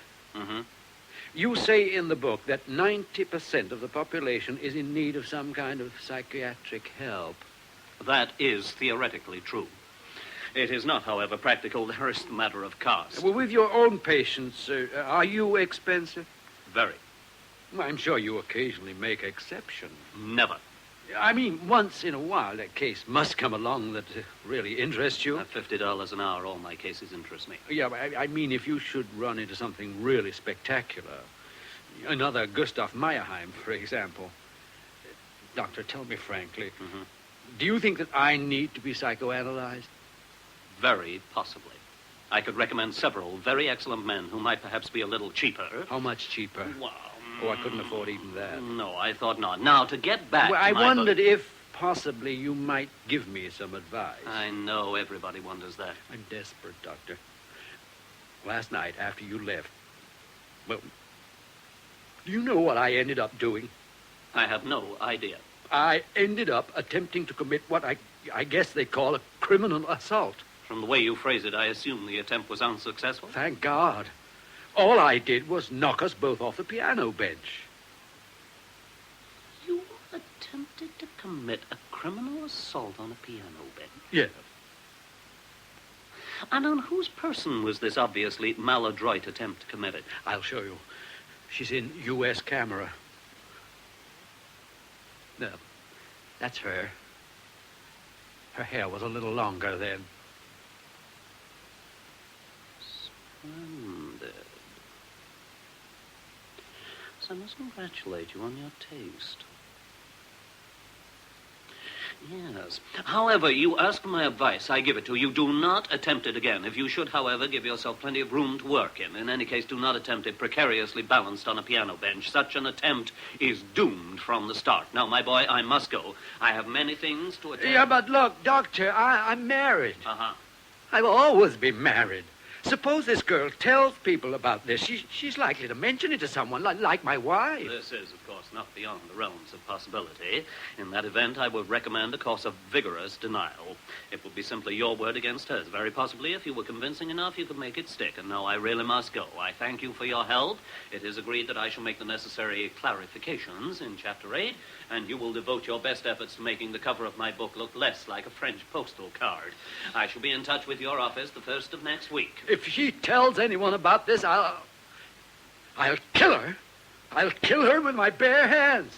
Speaker 3: you say in the book that 90% of the population is in need of some kind of psychiatric help.
Speaker 7: That is theoretically true. It is not, however, practical. There is the matter of cost.
Speaker 3: Well, with your own patients, are you expensive?
Speaker 7: Very.
Speaker 3: Well, I'm sure you occasionally make exceptions.
Speaker 7: Never.
Speaker 3: I mean, once in a while, a case must come along that really interests you.
Speaker 7: At $50 an hour, all my cases interest me.
Speaker 3: Yeah, but I mean, if you should run into something really spectacular, another Gustav Meyerheim, for example. Doctor, tell me frankly, do you think that I need to be psychoanalyzed?
Speaker 7: Very possibly. I could recommend several very excellent men who might perhaps be a little cheaper.
Speaker 3: How much cheaper?
Speaker 7: Well,
Speaker 3: Oh, I couldn't afford even that.
Speaker 7: No, I thought not. Now, to get back
Speaker 3: well,
Speaker 7: to
Speaker 3: I
Speaker 7: my
Speaker 3: wondered
Speaker 7: book-
Speaker 3: if possibly you might give me some advice.
Speaker 7: I know everybody wonders that.
Speaker 3: I'm desperate, Doctor. Last night, after you left, well, do you know what I ended up doing?
Speaker 7: I have no idea.
Speaker 3: I ended up attempting to commit what I guess they call a criminal assault.
Speaker 7: From the way you phrase it, I assume the attempt was unsuccessful.
Speaker 3: Thank God. All I did was knock us both off the piano bench.
Speaker 7: You attempted to commit a criminal assault on a piano bench?
Speaker 3: Yes.
Speaker 7: And on whose person was this obviously maladroit attempt committed?
Speaker 3: I'll show you. She's in U.S. camera. No, that's her. Her hair was a little longer then.
Speaker 7: Splendid. So I must congratulate you on your taste. Yes. However, you ask for my advice. I give it to you. Do not attempt it again. If you should, however, give yourself plenty of room to work in. In any case, do not attempt it precariously balanced on a piano bench. Such an attempt is doomed from the start. Now, my boy, I must go. I have many things to attend.
Speaker 3: Yeah, but look, Doctor, I'm married.
Speaker 7: Uh-huh.
Speaker 3: I've always been married. Suppose this girl tells people about this. She's likely to mention it to someone, like my wife.
Speaker 7: This is, of course, not beyond the realms of possibility. In that event, I would recommend a course of vigorous denial. It would be simply your word against hers. Very possibly, if you were convincing enough, you could make it stick. And now I really must go. I thank you for your help. It is agreed that I shall make the necessary clarifications in Chapter 8, and you will devote your best efforts to making the cover of my book look less like a French postal card. I shall be in touch with your office the 1st of next week.
Speaker 3: If she tells anyone about this, I'll kill her. I'll kill her with my bare hands.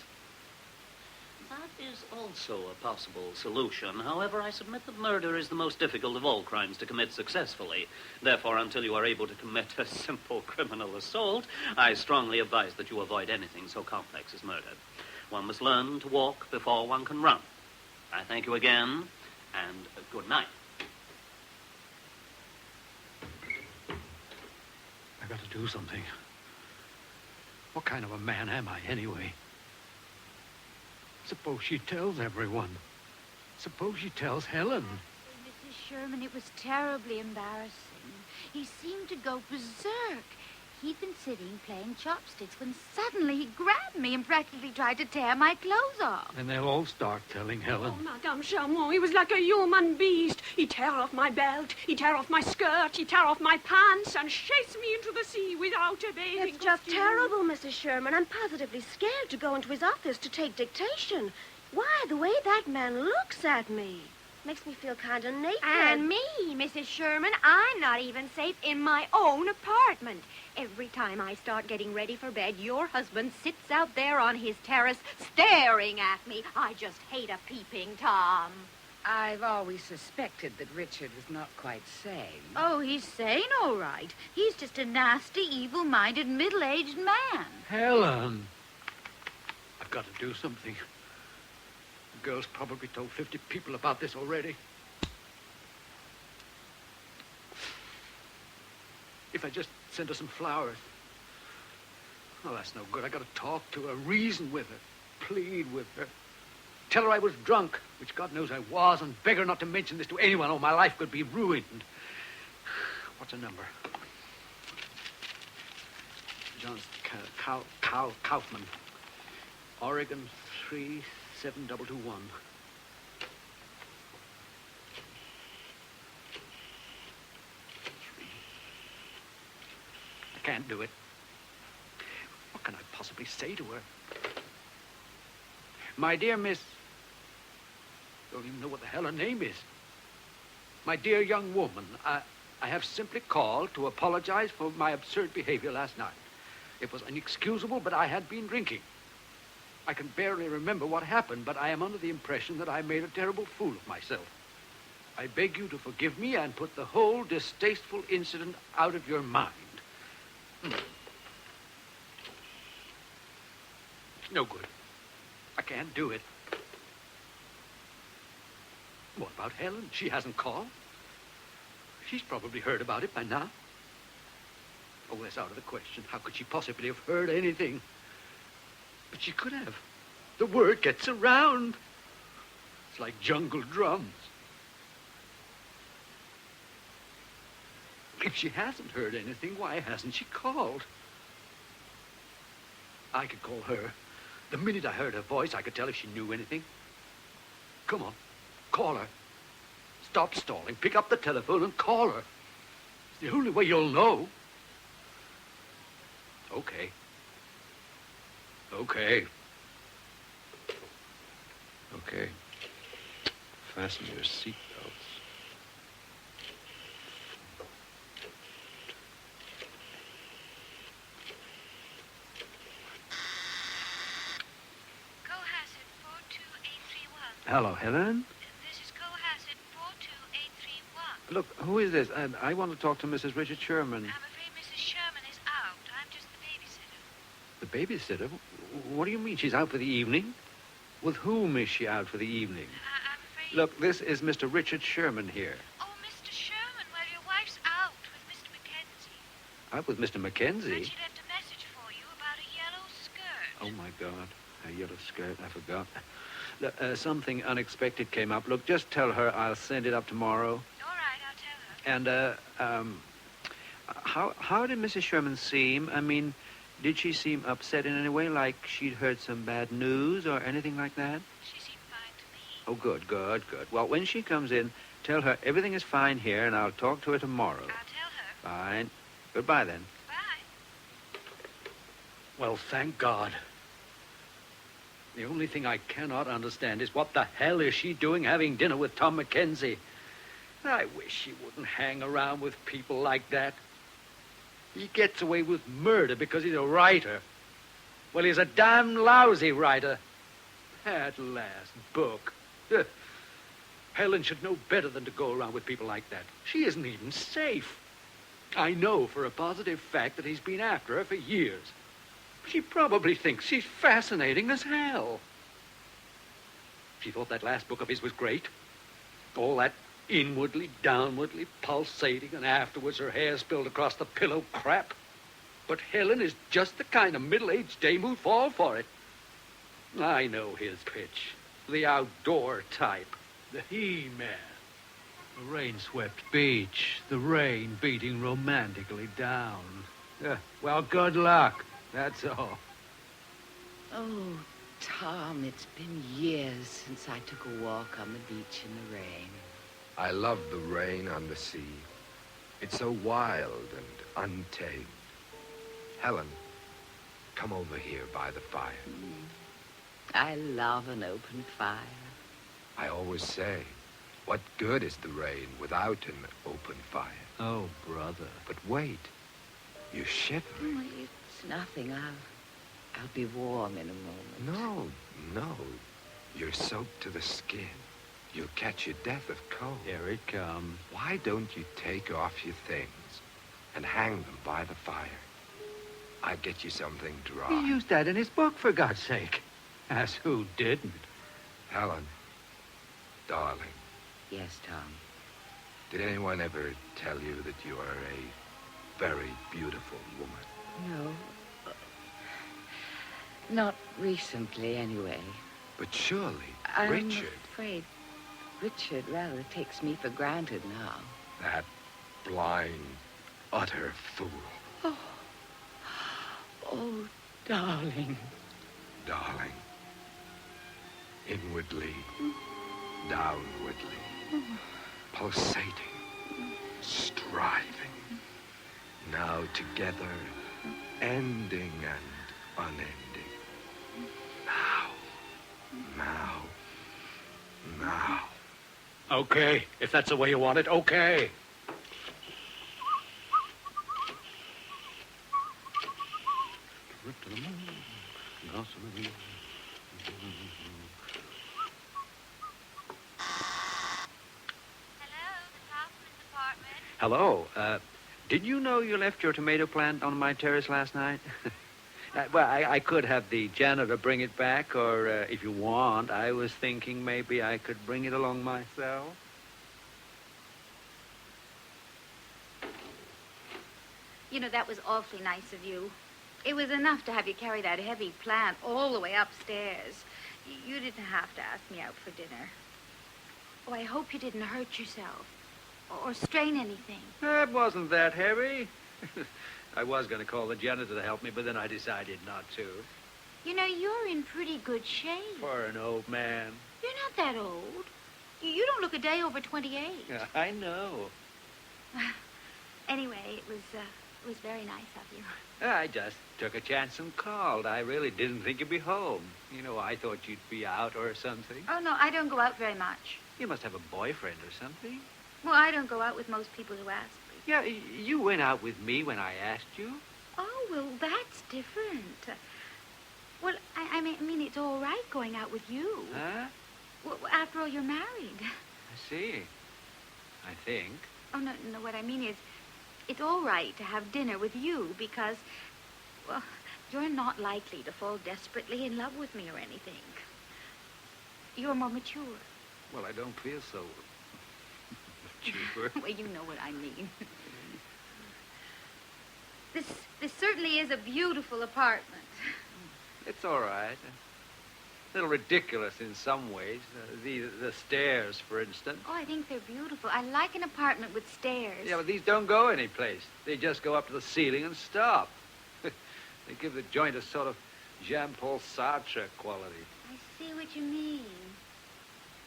Speaker 7: That is also a possible solution. However, I submit that murder is the most difficult of all crimes to commit successfully. Therefore, until you are able to commit a simple criminal assault, I strongly advise that you avoid anything so complex as murder. One must learn to walk before one can run. I thank you again, and good night.
Speaker 3: I've got to do something. What kind of a man am I, anyway? Suppose she tells everyone. Suppose she tells Helen.
Speaker 6: Mrs. Sherman, it was terribly embarrassing. He seemed to go berserk. He'd been sitting playing chopsticks when suddenly he grabbed me and practically tried to tear my clothes off.
Speaker 3: And they'll all start telling Helen.
Speaker 4: Oh, Madame Charmant, he was like a human beast. He tear off my belt, he tear off my skirt, he tear off my pants, and chase me into the sea without a bathing
Speaker 9: It's just
Speaker 4: costume.
Speaker 9: terrible, Mrs. Sherman. I'm positively scared to go into his office to take dictation. Why, the way that man looks at me makes me feel kind of naked.
Speaker 6: And me, Mrs. Sherman, I'm not even safe in my own apartment. Every time I start getting ready for bed, your husband sits out there on his terrace staring at me. I just hate a peeping Tom.
Speaker 5: I've always suspected that Richard was not quite sane.
Speaker 6: Oh, he's sane, all right. He's just a nasty, evil-minded, middle-aged man.
Speaker 3: Helen! I've got to do something. The girl's probably told 50 people about this already. If I just send her some flowers. Oh, that's no good. I got to talk to her, reason with her, plead with her. Tell her I was drunk, which God knows I was, and beg her not to mention this to anyone, or my life could be ruined. What's her number? John's Kaufman. Oregon 37221. I can't do it. What can I possibly say to her? My dear Miss... Don't even know what the hell her name is. My dear young woman, I have simply called to apologize for my absurd behavior last night. It was inexcusable, but I had been drinking. I can barely remember what happened, but I am under the impression that I made a terrible fool of myself. I beg you to forgive me and put the whole distasteful incident out of your mind. No good. I can't do it. What about Helen? She hasn't called. She's probably heard about it by now. Oh, that's out of the question. How could she possibly have heard anything? But she could have. The word gets around. It's like jungle drums. If she hasn't heard anything, why hasn't she called? I could call her. The minute I heard her voice, I could tell if she knew anything. Come on, call her. Stop stalling. Pick up the telephone and call her. It's the only way you'll know. Okay. Okay. Okay. Fasten your seatbelts. Hello, Helen.
Speaker 6: This is Cohasset 42831.
Speaker 3: Look, who is this? I want to talk to Mrs. Richard Sherman.
Speaker 6: I'm afraid Mrs. Sherman is out. I'm just the babysitter.
Speaker 3: The babysitter? What do you mean? She's out for the evening? With whom is she out for the evening?
Speaker 6: I'm afraid...
Speaker 3: Look, this is Mr. Richard Sherman here.
Speaker 6: Oh, Mr. Sherman. Well, your wife's out with Mr. Mackenzie.
Speaker 3: Out with Mr. Mackenzie?
Speaker 6: And she left a message for you about a yellow skirt.
Speaker 3: Oh, my God. A yellow skirt. I forgot. Something unexpected came up. Look, just tell her I'll send it up tomorrow.
Speaker 6: All right, I'll tell her.
Speaker 3: And, how did Mrs. Sherman seem? I mean, did she seem upset in any way, like she'd heard some bad news or anything like that?
Speaker 6: She seemed fine to me.
Speaker 3: Oh, good, good, good. Well, when she comes in, tell her everything is fine here, and I'll talk to her tomorrow.
Speaker 6: I'll tell her.
Speaker 3: Fine. Goodbye, then.
Speaker 6: Bye.
Speaker 3: Well, thank God. The only thing I cannot understand is what the hell is she doing having dinner with Tom Mackenzie? I wish she wouldn't hang around with people like that. He gets away with murder because he's a writer. Well, he's a damn lousy writer. At last, book. Helen should know better than to go around with people like that. She isn't even safe. I know for a positive fact that he's been after her for years. She probably thinks she's fascinating as hell. She thought that last book of his was great. All that inwardly, downwardly, pulsating, and afterwards her hair spilled across the pillow crap. But Helen is just the kind of middle-aged dame who'd fall for it. I know his pitch. The outdoor type. The he-man. The rain-swept beach. The rain beating romantically down. Well, good luck. That's all.
Speaker 5: Oh, Tom, it's been years since I took a walk on the beach in the rain.
Speaker 10: I love the rain on the sea. It's so wild and untamed. Helen, come over here by the fire.
Speaker 5: I love an open fire.
Speaker 10: I always say, what good is the rain without an open fire?
Speaker 3: Oh, brother.
Speaker 10: But wait, you're shivering.
Speaker 5: Oh, it's nothing. I'll be warm in a moment.
Speaker 10: No. You're soaked to the skin. You'll catch your death of cold.
Speaker 8: Here it comes.
Speaker 10: Why don't you take off your things and hang them by the fire? I'll get you something dry.
Speaker 8: He used that in his book, for God's sake. As who didn't?
Speaker 10: Helen, darling,
Speaker 5: Yes, Tom.
Speaker 10: did anyone ever tell you that you are a very beautiful woman?
Speaker 5: No. Not recently, anyway.
Speaker 10: But surely,
Speaker 5: I'm
Speaker 10: Richard,
Speaker 5: afraid Richard rather takes me for granted now.
Speaker 10: that blind, utter fool,
Speaker 5: Oh, darling.
Speaker 10: darling, inwardly, downwardly, pulsating, striving, now together, ending and unending. Now.
Speaker 3: Okay, if that's the way you want it, okay. Hello. Did you know you left your tomato plant on my terrace last night? Well, I could have the janitor bring it back, or if you want, I was thinking maybe I could bring it along myself.
Speaker 6: You know, that was awfully nice of you. It was enough to have you carry that heavy plant all the way upstairs. You didn't have to ask me out for dinner. Oh, I hope you didn't hurt yourself or strain anything.
Speaker 8: It wasn't that heavy. I was going to call the janitor to help me, but then I decided not to.
Speaker 6: You know, you're in pretty good shape.
Speaker 8: For an old man.
Speaker 6: You're not that old. You don't look a day over 28.
Speaker 8: Yeah, I know.
Speaker 6: Anyway, it was very nice of you.
Speaker 8: I just took a chance and called. I really didn't think you'd be home. You know, I thought you'd be out or something.
Speaker 6: Oh, no, I don't go out very much.
Speaker 8: You must have a boyfriend or something.
Speaker 6: Well, I don't go out with most people who ask me.
Speaker 8: Yeah, you went out with me when I asked you.
Speaker 6: Oh, well, that's different. Well, I mean, it's all right going out with you.
Speaker 8: Huh?
Speaker 6: Well, after all, you're married.
Speaker 8: I see. I think.
Speaker 6: Oh, no, what I mean is, it's all right to have dinner with you because, well, you're not likely to fall desperately in love with me or anything. You're more mature.
Speaker 8: Well, I don't feel so mature.
Speaker 6: Well, you know what I mean. This certainly is a beautiful apartment.
Speaker 8: It's all right. A little ridiculous in some ways. The stairs, for instance.
Speaker 6: Oh, I think they're beautiful. I like an apartment with stairs.
Speaker 8: Yeah, but these don't go anyplace. They just go up to the ceiling and stop. They give the joint a sort of Jean-Paul Sartre quality.
Speaker 6: I see what you mean.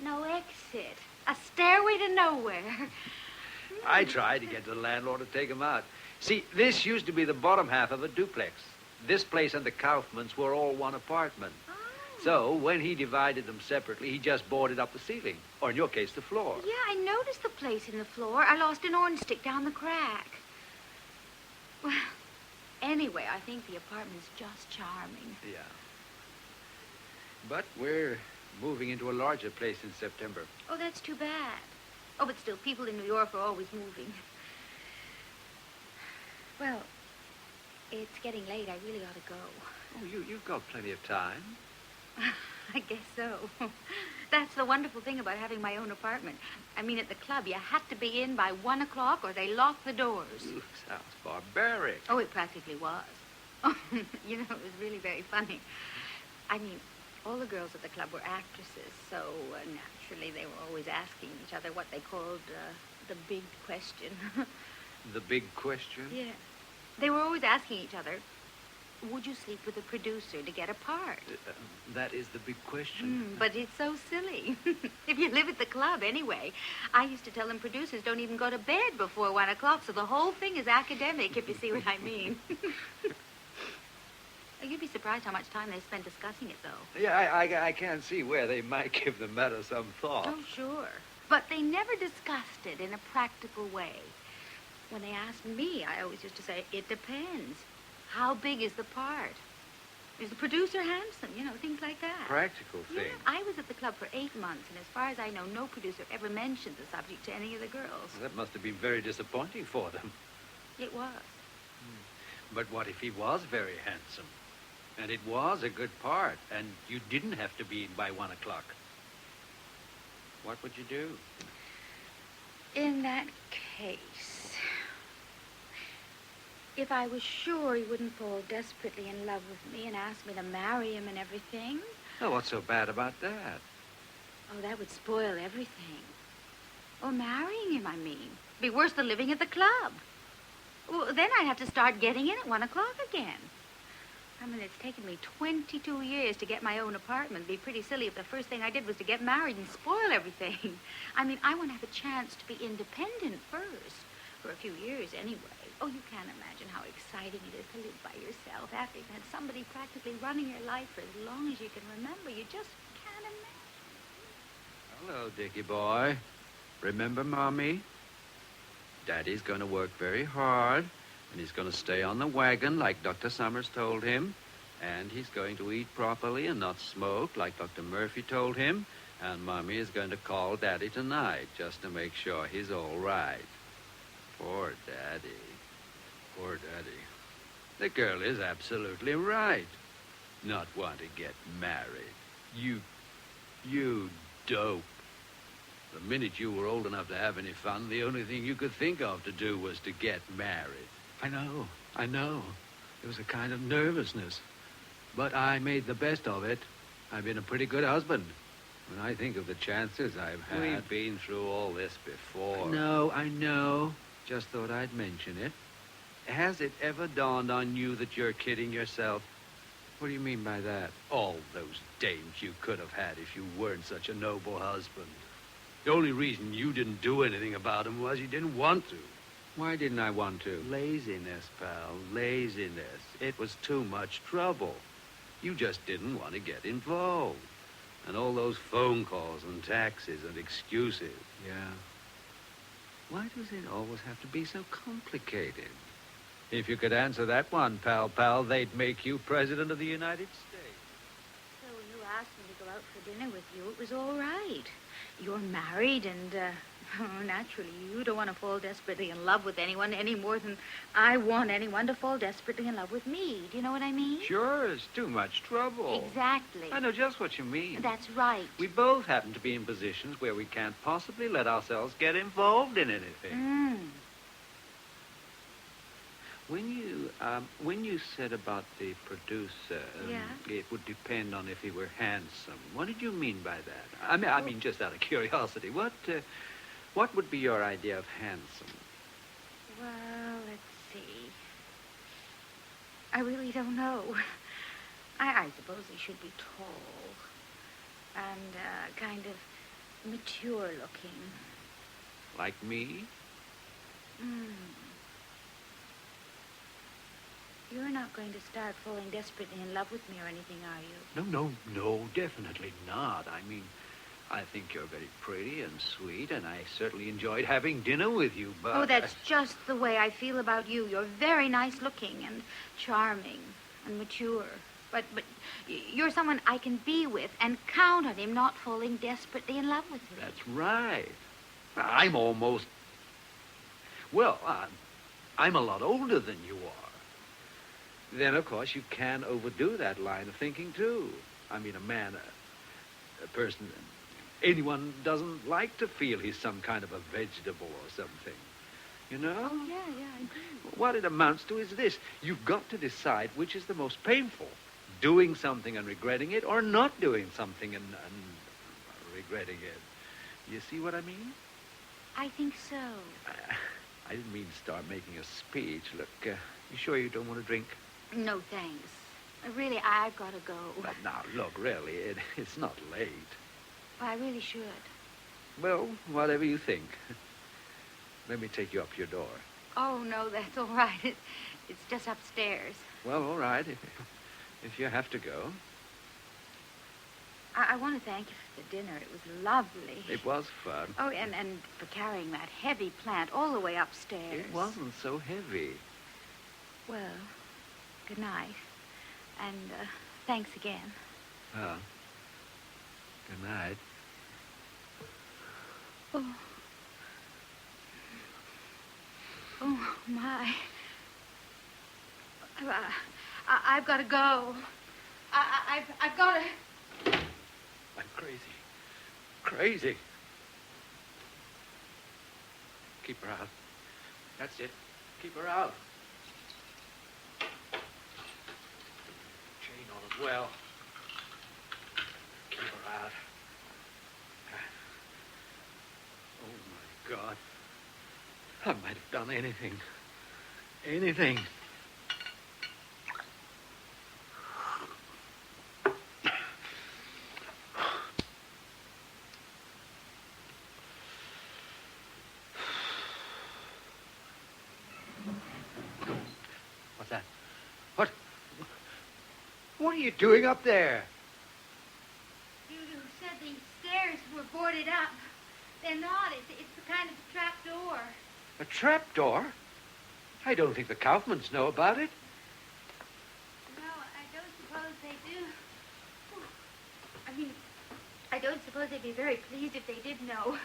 Speaker 6: No exit. A stairway to nowhere.
Speaker 8: I tried to get the landlord to take him out. See, this used to be the bottom half of a duplex. This place and the Kaufmans were all one apartment.
Speaker 6: Oh.
Speaker 8: So, when he divided them separately, he just boarded up the ceiling. Or, in your case, the floor.
Speaker 6: Yeah, I noticed the place in the floor. I lost an orange stick down the crack. Well, anyway, I think the apartment's just charming.
Speaker 8: Yeah. But we're moving into a larger place in September.
Speaker 6: Oh, that's too bad. Oh, but still, people in New York are always moving. Well, it's getting late. I really ought to go.
Speaker 8: Oh, you've got plenty of time.
Speaker 6: I guess so. That's the wonderful thing about having my own apartment. I mean, at the club, you had to be in by 1 o'clock or they locked the doors.
Speaker 8: Ooh, sounds barbaric.
Speaker 6: Oh, it practically was. Oh, you know, it was really very funny. I mean, all the girls at the club were actresses, so naturally they were always asking each other what they called the big question.
Speaker 8: The big question?
Speaker 6: Yeah. They were always asking each other, would you sleep with a producer to get a part?
Speaker 8: That is the big question.
Speaker 6: But it's so silly. If you live at the club, anyway. I used to tell them producers don't even go to bed before 1 o'clock, so the whole thing is academic, if you see what I mean. You'd be surprised how much time they spend discussing it, though.
Speaker 8: Yeah, I can't see where they might give the matter some thought.
Speaker 6: Oh, sure. But they never discussed it in a practical way. When they asked me, I always used to say, it depends. How big is the part? Is the producer handsome? You know, things like that.
Speaker 8: practical thing.
Speaker 6: Yeah, I was at the club for 8 months, and as far as I know, no producer ever mentioned the subject to any of the girls.
Speaker 8: Well, that must have been very disappointing for them.
Speaker 6: It was.
Speaker 8: But what if he was very handsome? And it was a good part, and you didn't have to be in by 1 o'clock. What would you do?
Speaker 6: In that case, if I was sure he wouldn't fall desperately in love with me and ask me to marry him and everything...
Speaker 8: Oh, what's so bad about that?
Speaker 6: Oh, that would spoil everything. Oh, marrying him, I mean. Be worse than living at the club. Well, then I'd have to start getting in at 1 o'clock again. I mean, it's taken me 22 years to get my own apartment. It'd be pretty silly if the first thing I did was to get married and spoil everything. I mean, I want to have a chance to be independent first. For a few years, anyway. Oh, you can't imagine how exciting it is to live by yourself after you've had somebody practically running your life for as long as you can remember. You just can't imagine.
Speaker 8: Hello, Dickie boy. Remember Mommy? Daddy's going to work very hard, and he's going to stay on the wagon like Dr. Summers told him, and he's going to eat properly and not smoke like Dr. Murphy told him, and Mommy is going to call Daddy tonight just to make sure he's all right. Poor Daddy. Poor Daddy. The girl is absolutely right. Not want to get married. You dope. The minute you were old enough to have any fun, the only thing you could think of to do was to get married. I know. It was a kind of nervousness. But I made the best of it. I've been a pretty good husband. When I think of the chances I've had... We've been through all this before. I know. Just thought I'd mention it. Has it ever dawned on you that you're kidding yourself? What do you mean by that? All those dames you could have had if you weren't such a noble husband. The only reason you didn't do anything about them was you didn't want to. Why didn't I want to? Laziness, pal. Laziness. It was too much trouble. You just didn't want to get involved. And all those phone calls and taxes and excuses. Yeah. Why does it always have to be so complicated? If you could answer that one, pal, they'd make you President of the United States.
Speaker 6: So when you asked me to go out for dinner with you, it was all right. You're married, and naturally, you don't want to fall desperately in love with anyone any more than I want anyone to fall desperately in love with me. Do you know what I mean?
Speaker 8: Sure, it's too much trouble.
Speaker 6: Exactly.
Speaker 8: I know just what you mean.
Speaker 6: That's right.
Speaker 8: We both happen to be in positions where we can't possibly let ourselves get involved in anything. When you said about the producer, it would depend on if he were handsome. What did you mean by that? I mean, just out of curiosity, what would be your idea of handsome?
Speaker 6: Well, let's see. I really don't know. I suppose he should be tall and kind of mature looking.
Speaker 8: Like me?
Speaker 6: You're not going to start falling desperately in love with me or anything, are you?
Speaker 8: No, definitely not. I mean, I think you're very pretty and sweet, and I certainly enjoyed having dinner with you, but...
Speaker 6: Oh, that's just the way I feel about you. You're very nice looking and charming and mature. But you're someone I can be with and count on him not falling desperately in love with me.
Speaker 8: That's right. I'm almost... Well, I'm a lot older than you are. Then, of course, you can overdo that line of thinking, too. I mean, a person, anyone doesn't like to feel he's some kind of a vegetable or something. You know?
Speaker 6: Oh, yeah, I do.
Speaker 8: What it amounts to is this. You've got to decide which is the most painful. Doing something and regretting it, or not doing something and regretting it. You see what I mean?
Speaker 6: I think so.
Speaker 8: I didn't mean to start making a speech. Look, you sure you don't want to drink?
Speaker 6: No, thanks. Really, I've got to go.
Speaker 8: But now, look, really, it's not late.
Speaker 6: Well, I really should.
Speaker 8: Well, whatever you think. Let me take you up your door.
Speaker 6: Oh, no, that's all right. It's just upstairs.
Speaker 8: Well, all right, if you have to go.
Speaker 6: I want to thank you for the dinner. It was lovely.
Speaker 8: It was fun.
Speaker 6: Oh, and for carrying that heavy plant all the way upstairs.
Speaker 8: It wasn't so heavy.
Speaker 6: Well, good night. And thanks again.
Speaker 8: Good night.
Speaker 6: Oh. Oh, my. I've got to go. I've got to...
Speaker 8: I'm crazy. Crazy. Keep her out. That's it. Keep her out. Chain on as well. Keep her out. Oh, my God. I might have done anything. Anything. What's that? What are you doing up there?
Speaker 6: You said the stairs were boarded up. They're not. It's the kind of trap door.
Speaker 8: A trapdoor? I don't think the Kaufmans know about it.
Speaker 6: No, I don't suppose they do. I mean, I don't suppose they'd be very pleased if they did know.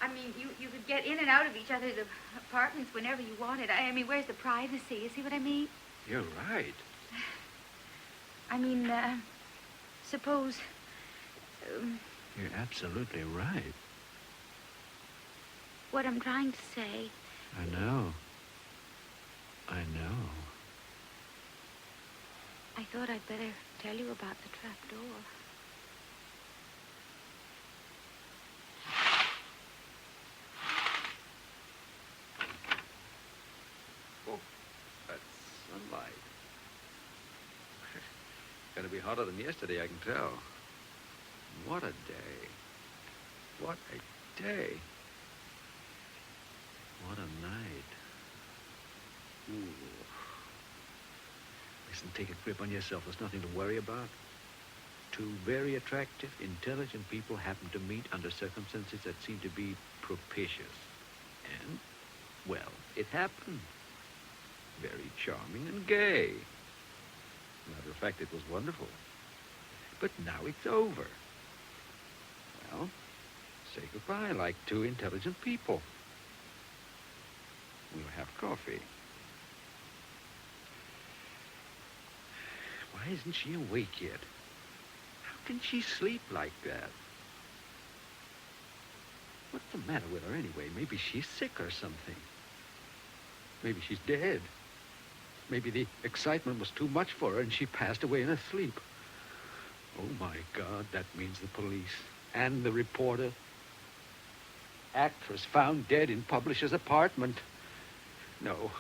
Speaker 6: I mean, you could get in and out of each other's apartments whenever you wanted. I mean, where's the privacy? You see what I mean?
Speaker 8: You're right.
Speaker 6: I mean, suppose...
Speaker 8: You're absolutely right.
Speaker 6: What I'm trying to say...
Speaker 8: I know. I know.
Speaker 6: I thought I'd better tell you about the trap door.
Speaker 8: Oh, that's sunlight. Gonna be hotter than yesterday, I can tell. What a day. What a day. What a night. Ooh. Listen, take a grip on yourself. There's nothing to worry about. Two very attractive, intelligent people happen to meet under circumstances that seem to be propitious. And, well, it happened. Very charming and gay. Matter of fact, it was wonderful. But now it's over. Well, say goodbye like two intelligent people. We'll have coffee. Why isn't she awake yet? How can she sleep like that? What's the matter with her anyway? Maybe she's sick or something. Maybe she's dead. Maybe the excitement was too much for her and she passed away in her sleep. Oh, my God, that means the police and the reporter. Actress found dead in publisher's apartment. No.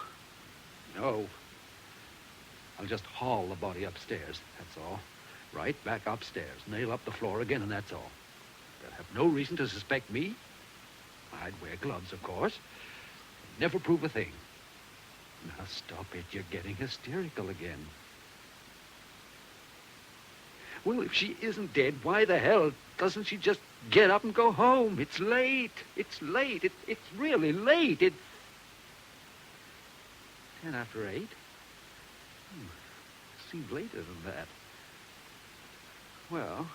Speaker 8: I'll just haul the body upstairs, that's all. Right back upstairs. Nail up the floor again, and that's all. They'll have no reason to suspect me. I'd wear gloves, of course. Never prove a thing. Now, stop it. You're getting hysterical again. Well, if she isn't dead, why the hell doesn't she just get up and go home? It's late. It's late. It's really late. It's 10 after 8. Seems later than that. Well,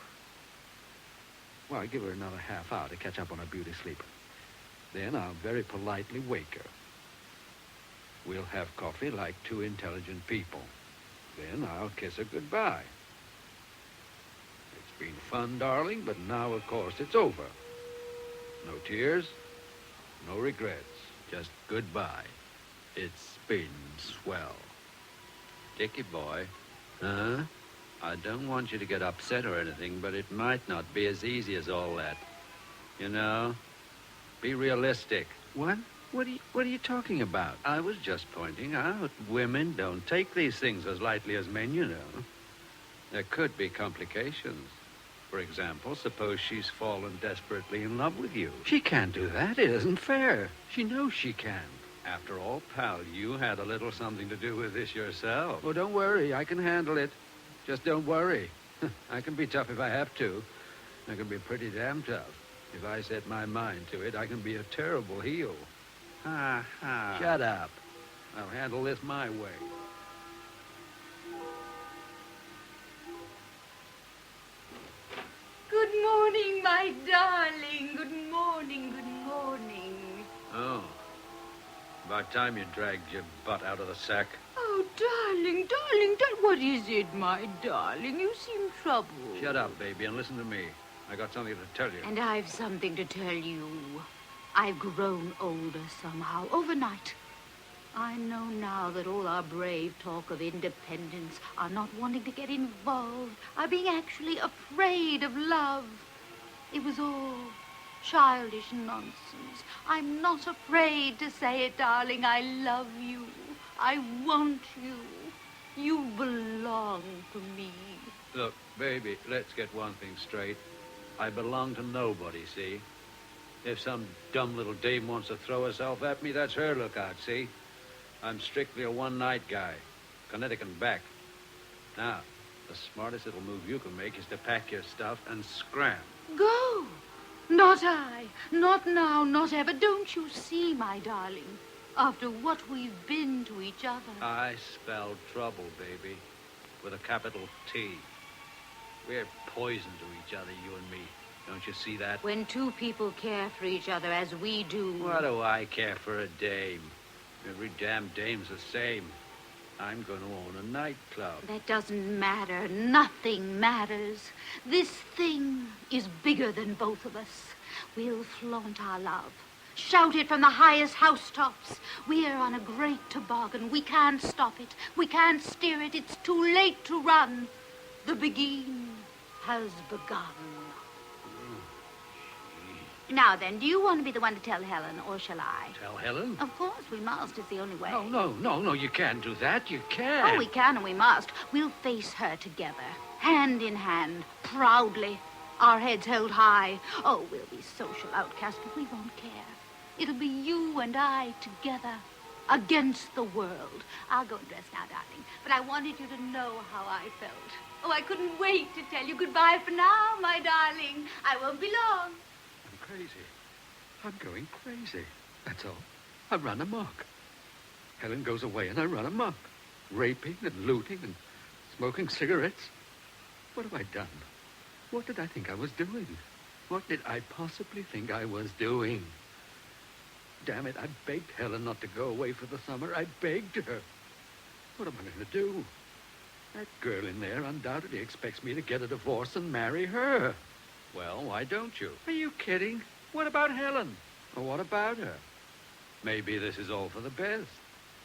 Speaker 8: I give her another half hour to catch up on her beauty sleep. Then I'll very politely wake her. We'll have coffee like two intelligent people. Then I'll kiss her goodbye. It's been fun, darling, but now, of course, it's over. No tears, no regrets, just goodbye. It's been swell. Dickie boy. Huh? I don't want you to get upset or anything, but it might not be as easy as all that. You know? Be realistic. What? What are you talking about? I was just pointing out women don't take these things as lightly as men, you know. There could be complications. For example, suppose she's fallen desperately in love with you. She can't do that. It isn't fair. She knows she can. After all, pal, you had a little something to do with this yourself. Oh, don't worry. I can handle it. Just don't worry. I can be tough if I have to. I can be pretty damn tough. If I set my mind to it, I can be a terrible heel. Ha ha. Shut up. I'll handle this my way.
Speaker 6: Good my darling. Good morning, good morning.
Speaker 8: Oh. About time you dragged your butt out of the sack.
Speaker 6: Oh, darling, what is it, my darling? You seem troubled.
Speaker 8: Shut up, baby, and listen to me. I got something to tell you.
Speaker 6: And I've something to tell you. I've grown older somehow, overnight. I know now that all our brave talk of independence, our not wanting to get involved, our being actually afraid of love, it was all childish nonsense. I'm not afraid to say it, darling. I love you. I want you. You belong to me.
Speaker 8: Look, baby, let's get one thing straight. I belong to nobody, see? If some dumb little dame wants to throw herself at me, that's her lookout, see? I'm strictly a one-night guy. Connecticut and back. Now, the smartest little move you can make is to pack your stuff and scram.
Speaker 6: Go. Not I. Not now, not ever. Don't you see, my darling? After what we've been to each other.
Speaker 8: I spell trouble, baby, with a capital T. We're poison to each other, you and me. Don't you see that?
Speaker 6: When two people care for each other as we do.
Speaker 8: What do I care for a dame? Every damn dame's the same. I'm going to own a nightclub.
Speaker 6: That doesn't matter. Nothing matters. This thing is bigger than both of us. We'll flaunt our love. Shout it from the highest housetops. We're on a great toboggan. We can't stop it. We can't steer it. It's too late to run. The beguine has begun. Now then, do you want to be the one to tell Helen, or shall I?
Speaker 8: Tell Helen?
Speaker 6: Of course, we must. It's the only way.
Speaker 8: No, you can't do that. You can't.
Speaker 6: Oh, we can and we must. We'll face her together, hand in hand, proudly, our heads held high. Oh, we'll be social outcasts, but we won't care. It'll be you and I together, against the world. I'll go and dress now, darling, but I wanted you to know how I felt. Oh, I couldn't wait to tell you goodbye for now, my darling. I won't be long.
Speaker 3: Crazy. I'm going crazy. That's all. I run amok. Helen goes away and I run amok. Raping and looting and smoking cigarettes. What have I done? What did I think I was doing? What did I possibly think I was doing? Damn it, I begged Helen not to go away for the summer. I begged her. What am I going to do? That girl in there undoubtedly expects me to get a divorce and marry her.
Speaker 8: Well, why don't you?
Speaker 3: Are you kidding? What about Helen? Or what about her?
Speaker 8: Maybe this is all for the best.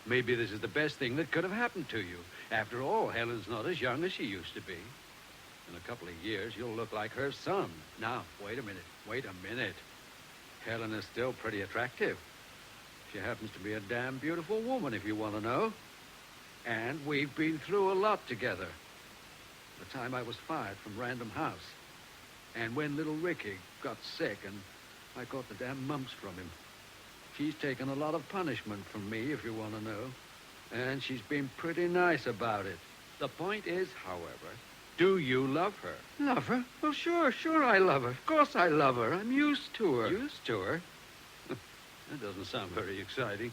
Speaker 8: Maybe this is the best thing that could have happened to you. After all, Helen's not as young as she used to be. In a couple of years, you'll look like her son. Now, wait a minute. Helen is still pretty attractive. She happens to be a damn beautiful woman, if you want to know. And we've been through a lot together. The time I was fired from Random House. And when little Ricky got sick and I caught the damn mumps from him. She's taken a lot of punishment from me, if you want to know. And she's been pretty nice about it. The point is, however, do you love her? Love her? Well, sure I love her. Of course I love her. I'm used to her. Used to her? That doesn't sound very exciting.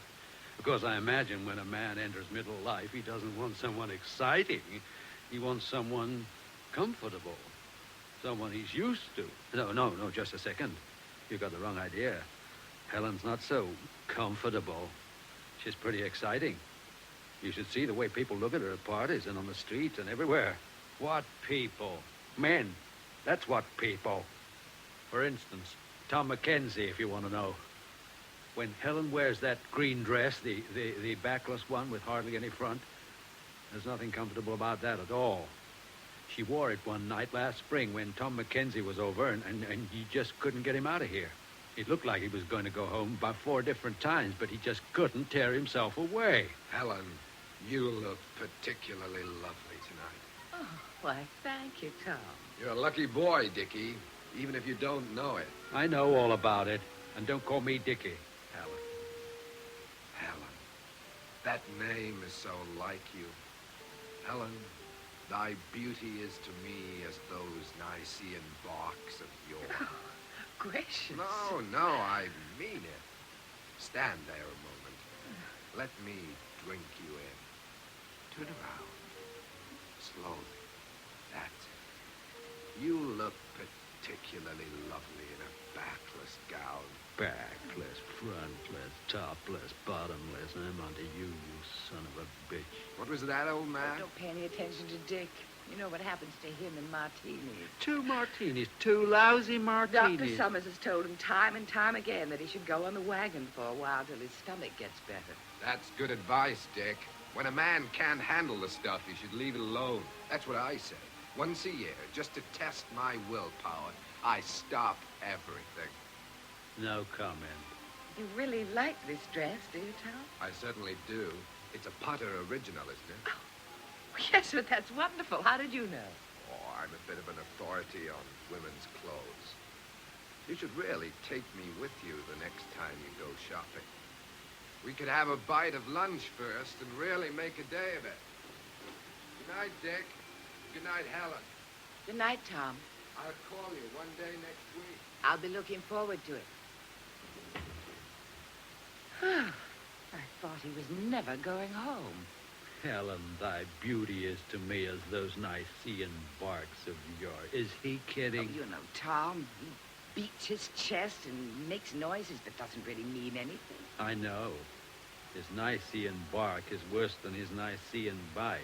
Speaker 8: Of course, I imagine when a man enters middle life, he doesn't want someone exciting. He wants someone comfortable. Someone he's used to. No, just a second. You got the wrong idea. Helen's not so comfortable. She's pretty exciting. You should see the way people look at her at parties and on the streets and everywhere. What people? Men. That's what people. For instance, Tom Mackenzie, if you want to know. When Helen wears that green dress, the backless one with hardly any front, there's nothing comfortable about that at all. She wore it one night last spring when Tom Mackenzie was over, and you just couldn't get him out of here. It looked like he was going to go home about 4 different times, but he just couldn't tear himself away.
Speaker 10: Helen, you look particularly lovely tonight.
Speaker 2: Oh, why, thank you, Tom.
Speaker 10: You're a lucky boy, Dickie, even if you don't know it.
Speaker 8: I know all about it, and don't call me Dickie.
Speaker 10: Helen, that name is so like you. Helen, thy beauty is to me as those Nicaean barks of yore.
Speaker 2: Gracious.
Speaker 10: No, I mean it. Stand there a moment. Let me drink you in. Turn around. Slowly. That's it. You look particularly lovely in a backless gown.
Speaker 8: Backless, frontless, topless, bottomless. I'm onto you, you son of a bitch.
Speaker 10: What was that, old man?
Speaker 5: Don't pay any attention to Dick. You know what happens to him in martinis.
Speaker 8: 2 martinis. 2 lousy martinis.
Speaker 5: Dr. Summers has told him time and time again that he should go on the wagon for a while till his stomach gets better.
Speaker 10: That's good advice, Dick. When a man can't handle the stuff, he should leave it alone. That's what I say. Once a year, just to test my willpower, I stop everything.
Speaker 8: No comment.
Speaker 5: You really like this dress, do you, Tom?
Speaker 10: I certainly do. It's a Potter original, isn't it?
Speaker 5: Yes, but that's wonderful. How did you know?
Speaker 10: Oh, I'm a bit of an authority on women's clothes. You should really take me with you the next time you go shopping. We could have a bite of lunch first and really make a day of it. Good night, Dick. Good night, Helen.
Speaker 5: Good night, Tom.
Speaker 10: I'll call you one day next week.
Speaker 5: I'll be looking forward to it. I thought he was never going home.
Speaker 8: Helen, thy beauty is to me as those Nicean barks of yours. Is he kidding?
Speaker 5: Oh, you know, Tom, he beats his chest and makes noises that doesn't really mean anything.
Speaker 8: I know. His Nicean bark is worse than his Nicean bite.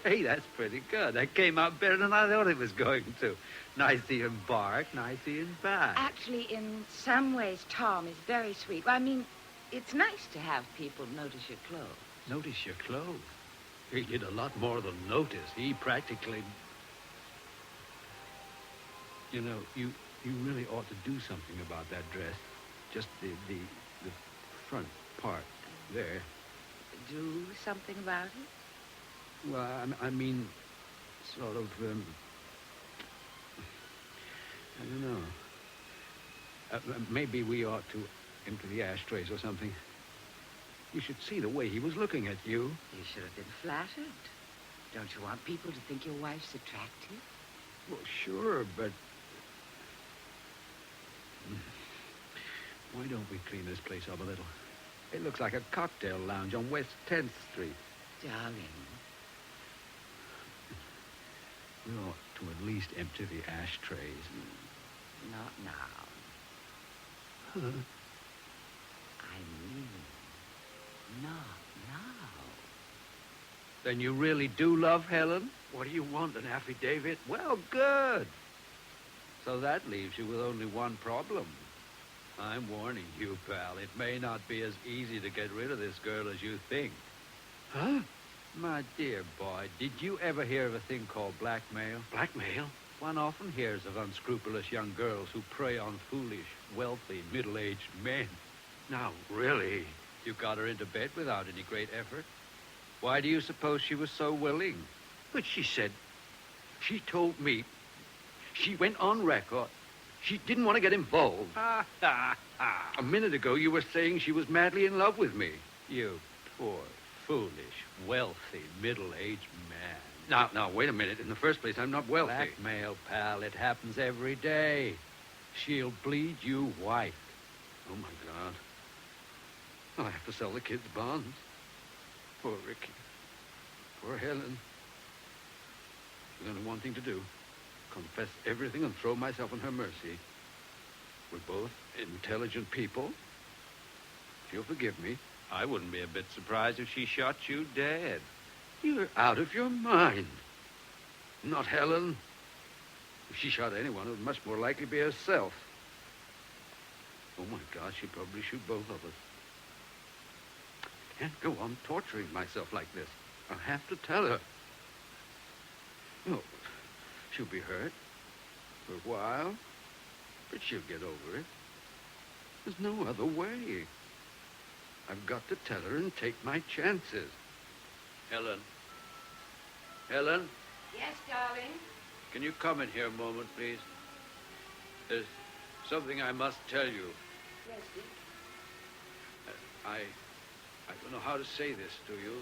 Speaker 8: Hey, that's pretty good. That came out better than I thought it was going to. Nicean bark, Nicean bite.
Speaker 5: Actually, in some ways, Tom is very sweet. I mean, it's nice to have people notice your clothes.
Speaker 8: Notice your clothes. He did a lot more than notice. He practically... You know, you really ought to do something about that dress. Just the front part there.
Speaker 5: Do something about it?
Speaker 8: Well, I mean, sort of, I don't know. Maybe we ought to empty the ashtrays or something. You should see the way he was looking at you.
Speaker 5: You should have been flattered. Don't you want people to think your wife's attractive?
Speaker 8: Well, sure, but... Why don't we clean this place up a little? It looks like a cocktail lounge on West 10th Street.
Speaker 5: Darling.
Speaker 8: We ought to at least empty the ashtrays.
Speaker 5: Not now.
Speaker 8: Huh?
Speaker 5: I mean, not now.
Speaker 8: Then you really do love Helen? What do you want, an affidavit? Well, good. So that leaves you with only one problem. I'm warning you, pal. It may not be as easy to get rid of this girl as you think. Huh? My dear boy, did you ever hear of a thing called blackmail? Blackmail? One often hears of unscrupulous young girls who prey on foolish, wealthy, middle-aged men. Now, really? You got her into bed without any great effort? Why do you suppose she was so willing? But she told me, she went on record, she didn't want to get involved. A minute ago, you were saying she was madly in love with me. You poor, foolish, wealthy, middle-aged man. Now, wait a minute. In the first place, I'm not wealthy. Blackmail, pal. It happens every day. She'll bleed you white. Oh, my God. I'll have to sell the kids' bonds. Poor Ricky. Poor Helen. There's only one thing to do. Confess everything and throw myself on her mercy. We're both intelligent people. If you'll forgive me, I wouldn't be a bit surprised if she shot you dead. You're out of your mind. Not Helen. If she shot anyone, it would much more likely be herself. Oh, my God, she'd probably shoot both of us. I can't go on torturing myself like this. I'll have to tell her. Oh, she'll be hurt for a while, but she'll get over it. There's no other way. I've got to tell her and take my chances. Helen. Helen?
Speaker 5: Yes, darling?
Speaker 8: Can you come in here a moment, please? There's something I must tell you.
Speaker 5: Yes, Dick.
Speaker 8: I don't know how to say this to you.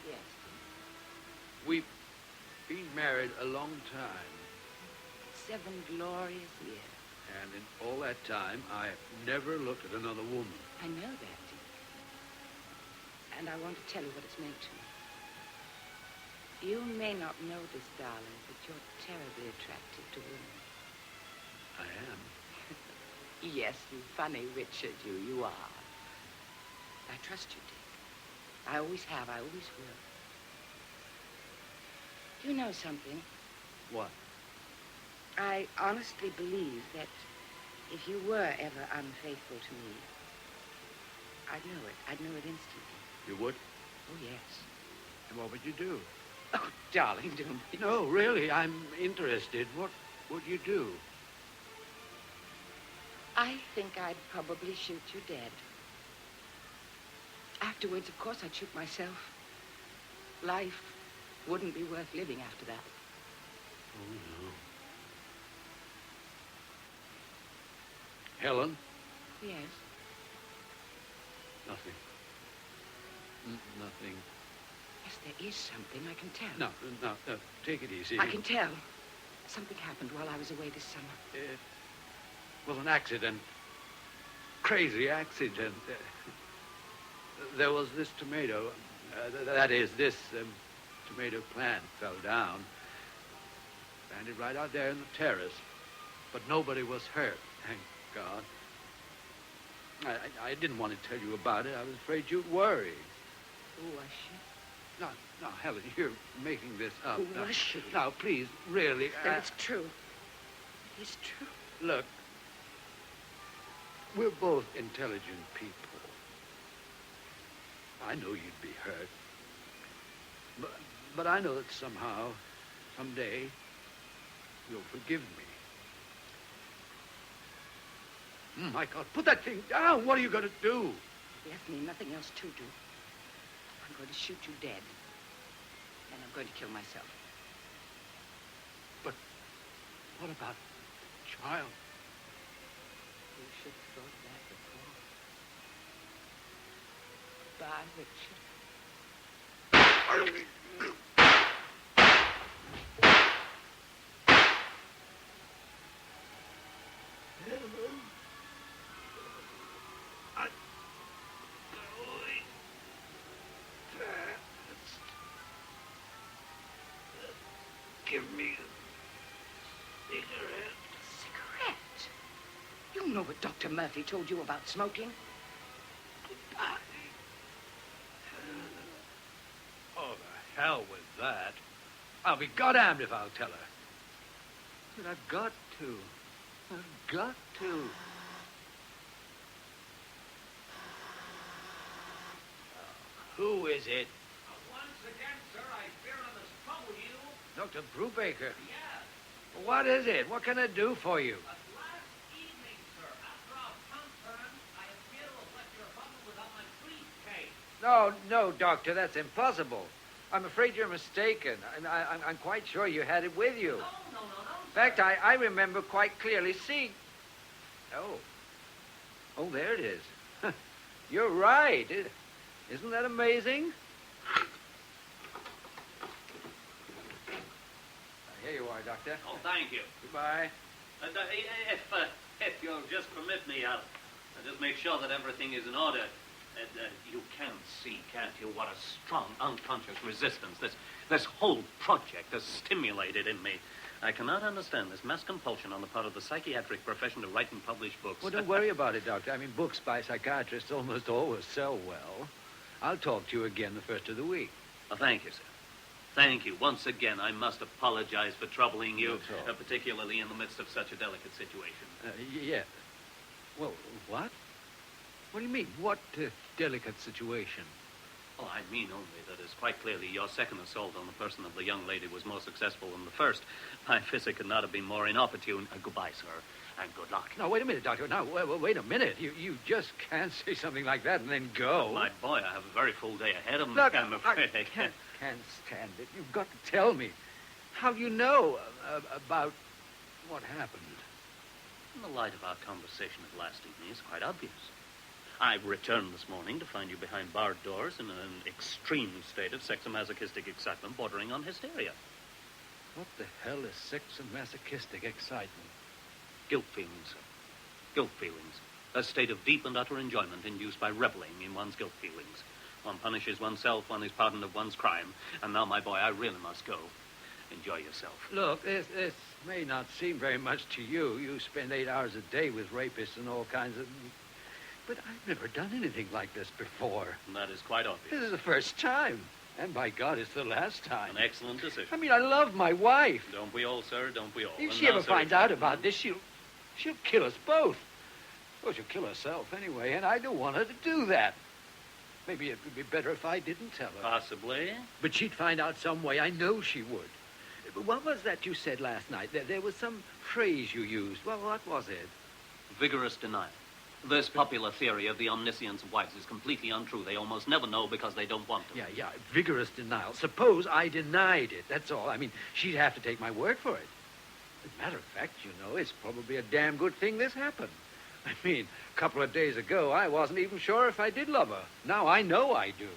Speaker 5: Yes.
Speaker 8: We've been married a long time.
Speaker 5: 7 glorious years.
Speaker 8: And in all that time, I've never looked at another woman.
Speaker 5: I know that, Dick. And I want to tell you what it's meant to me. You may not know this, darling, but you're terribly attractive to women.
Speaker 3: I am.
Speaker 5: Yes, you funny Richard, you are. I trust you, Dick. I always have, I always will. Do you know something?
Speaker 3: What?
Speaker 5: I honestly believe that if you were ever unfaithful to me, I'd know it. I'd know it instantly.
Speaker 3: You would?
Speaker 5: Oh, yes.
Speaker 3: And what would you do?
Speaker 5: Oh, darling, don't be...
Speaker 3: No, really, I'm interested. What would you do?
Speaker 5: I think I'd probably shoot you dead. Afterwards, of course, I'd shoot myself. Life wouldn't be worth living after that.
Speaker 3: Oh, no. Helen?
Speaker 5: Yes.
Speaker 3: Nothing. Nothing.
Speaker 5: Yes, there is something. I can tell.
Speaker 3: No. Take it easy.
Speaker 5: I can tell. Something happened while I was away this summer.
Speaker 3: It was an accident. Crazy accident. There was this tomato. That is, this tomato plant fell down. Landed right out there in the terrace. But nobody was hurt, thank God. I didn't want to tell you about it. I was afraid you'd worry.
Speaker 5: Who was she?
Speaker 3: No, Helen, you're making this up.
Speaker 5: Who was she?
Speaker 3: Now, please, really.
Speaker 5: Then it's true. It's true.
Speaker 3: Look, we're both intelligent people. I know you'd be hurt. But I know that somehow, someday, you'll forgive me. My God, put that thing down. What are you going to do?
Speaker 5: Left me nothing else to do. I'm going to shoot you dead. And I'm going to kill myself.
Speaker 3: But what about child?
Speaker 5: You should have thought that before. Bye, Richard.
Speaker 3: Give me a cigarette.
Speaker 5: Cigarette? You know what Dr. Murphy told you about smoking?
Speaker 3: Goodbye. Oh, the hell with that. I'll be goddamned if I'll tell her. But I've got to. I've got to. Who is it?
Speaker 7: Once again, sir, I fear I must trouble you.
Speaker 3: Dr. Brubaker.
Speaker 7: Yes.
Speaker 3: What is it? What can I do for you?
Speaker 7: Last evening, sir, after our conference, I appear to have left your apartment without my briefcase.
Speaker 3: No, Doctor, that's impossible. I'm afraid you're mistaken. I'm quite sure you had it with you.
Speaker 7: No.
Speaker 3: In fact, I remember quite clearly seeing... Oh, there it is. You're right. Isn't that amazing? Here you are, Doctor.
Speaker 7: Oh, thank you.
Speaker 3: Goodbye.
Speaker 7: If you'll just permit me, I'll just make sure that everything is in order. You can see, can't you, what a strong, unconscious resistance this whole project has stimulated in me. I cannot understand this mass compulsion on the part of the psychiatric profession to write and publish books.
Speaker 3: Well, don't worry about it, Doctor. I mean, books by psychiatrists almost always sell well. I'll talk to you again the first of the week.
Speaker 7: Oh, thank you, sir. Thank you. Once again, I must apologize for troubling you,
Speaker 3: That's all.
Speaker 7: particularly in the midst of such a delicate situation.
Speaker 3: Yeah. Well, what? What do you mean? What delicate situation?
Speaker 7: Oh, I mean only that it's quite clearly your second assault on the person of the young lady was more successful than the first. My visit could not have been more inopportune. Goodbye, sir, and good luck.
Speaker 3: No, wait a minute, Doctor. Now, wait a minute. You just can't say something like that and then go.
Speaker 7: My boy, I have a very full day ahead of me,
Speaker 3: Look,
Speaker 7: I'm afraid.
Speaker 3: I can't stand it. You've got to tell me. How do you know about what happened?
Speaker 7: In the light of our conversation of last evening, it's quite obvious. I returned this morning to find you behind barred doors in an extreme state of sexomasochistic excitement bordering on hysteria.
Speaker 3: What the hell is sexomasochistic excitement?
Speaker 7: Guilt feelings, sir. Guilt feelings. A state of deep and utter enjoyment induced by reveling in one's guilt feelings. One punishes oneself, one is pardoned of one's crime. And now, my boy, I really must go. Enjoy yourself.
Speaker 3: Look, this may not seem very much to you. You spend 8 hours a day with rapists and all kinds of... But I've never done anything like this before.
Speaker 7: And that is quite obvious.
Speaker 3: This is the first time. And by God, it's the last time.
Speaker 7: An excellent decision.
Speaker 3: I mean, I love my wife.
Speaker 7: Don't we all, sir? Don't we all?
Speaker 3: If
Speaker 7: And
Speaker 3: she
Speaker 7: now,
Speaker 3: ever
Speaker 7: sir,
Speaker 3: finds out about this, she'll kill us both. Well, she'll kill herself anyway, and I don't want her to do that. Maybe it would be better if I didn't tell her.
Speaker 7: Possibly.
Speaker 3: But she'd find out some way. I know she would. What was that you said last night? There was some phrase you used. Well, what was it?
Speaker 7: Vigorous denial. This popular theory of the omniscience of wives is completely untrue. They almost never know because they don't want to.
Speaker 3: Yeah, vigorous denial. Suppose I denied it, that's all. I mean, she'd have to take my word for it. As a matter of fact, you know, it's probably a damn good thing this happened. I mean, a couple of days ago, I wasn't even sure if I did love her. Now I know I do.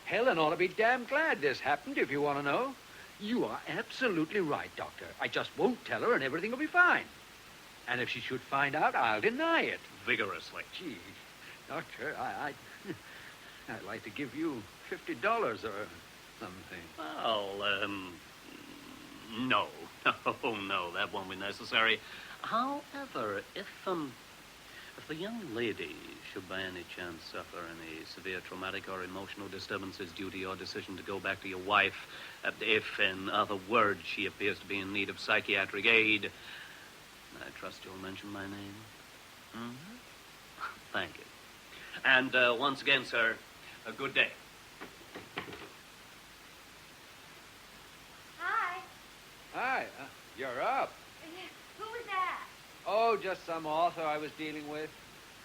Speaker 3: Helen ought to be damn glad this happened, if you want to know. You are absolutely right, Doctor. I just won't tell her and everything will be fine. And if she should find out, I'll deny it.
Speaker 7: Vigorously.
Speaker 3: Gee, Doctor, I'd like to give you $50 or something.
Speaker 7: Well, no. Oh, no, that won't be necessary. However, if the young lady should by any chance suffer any severe traumatic or emotional disturbances due to your decision to go back to your wife, if, in other words, she appears to be in need of psychiatric aid, I trust you'll mention my name. Mm-hmm. Thank you. And once again, sir, a good day.
Speaker 6: Hi.
Speaker 3: Hi, you're up.
Speaker 6: Who was that?
Speaker 3: Oh, just some author I was dealing with.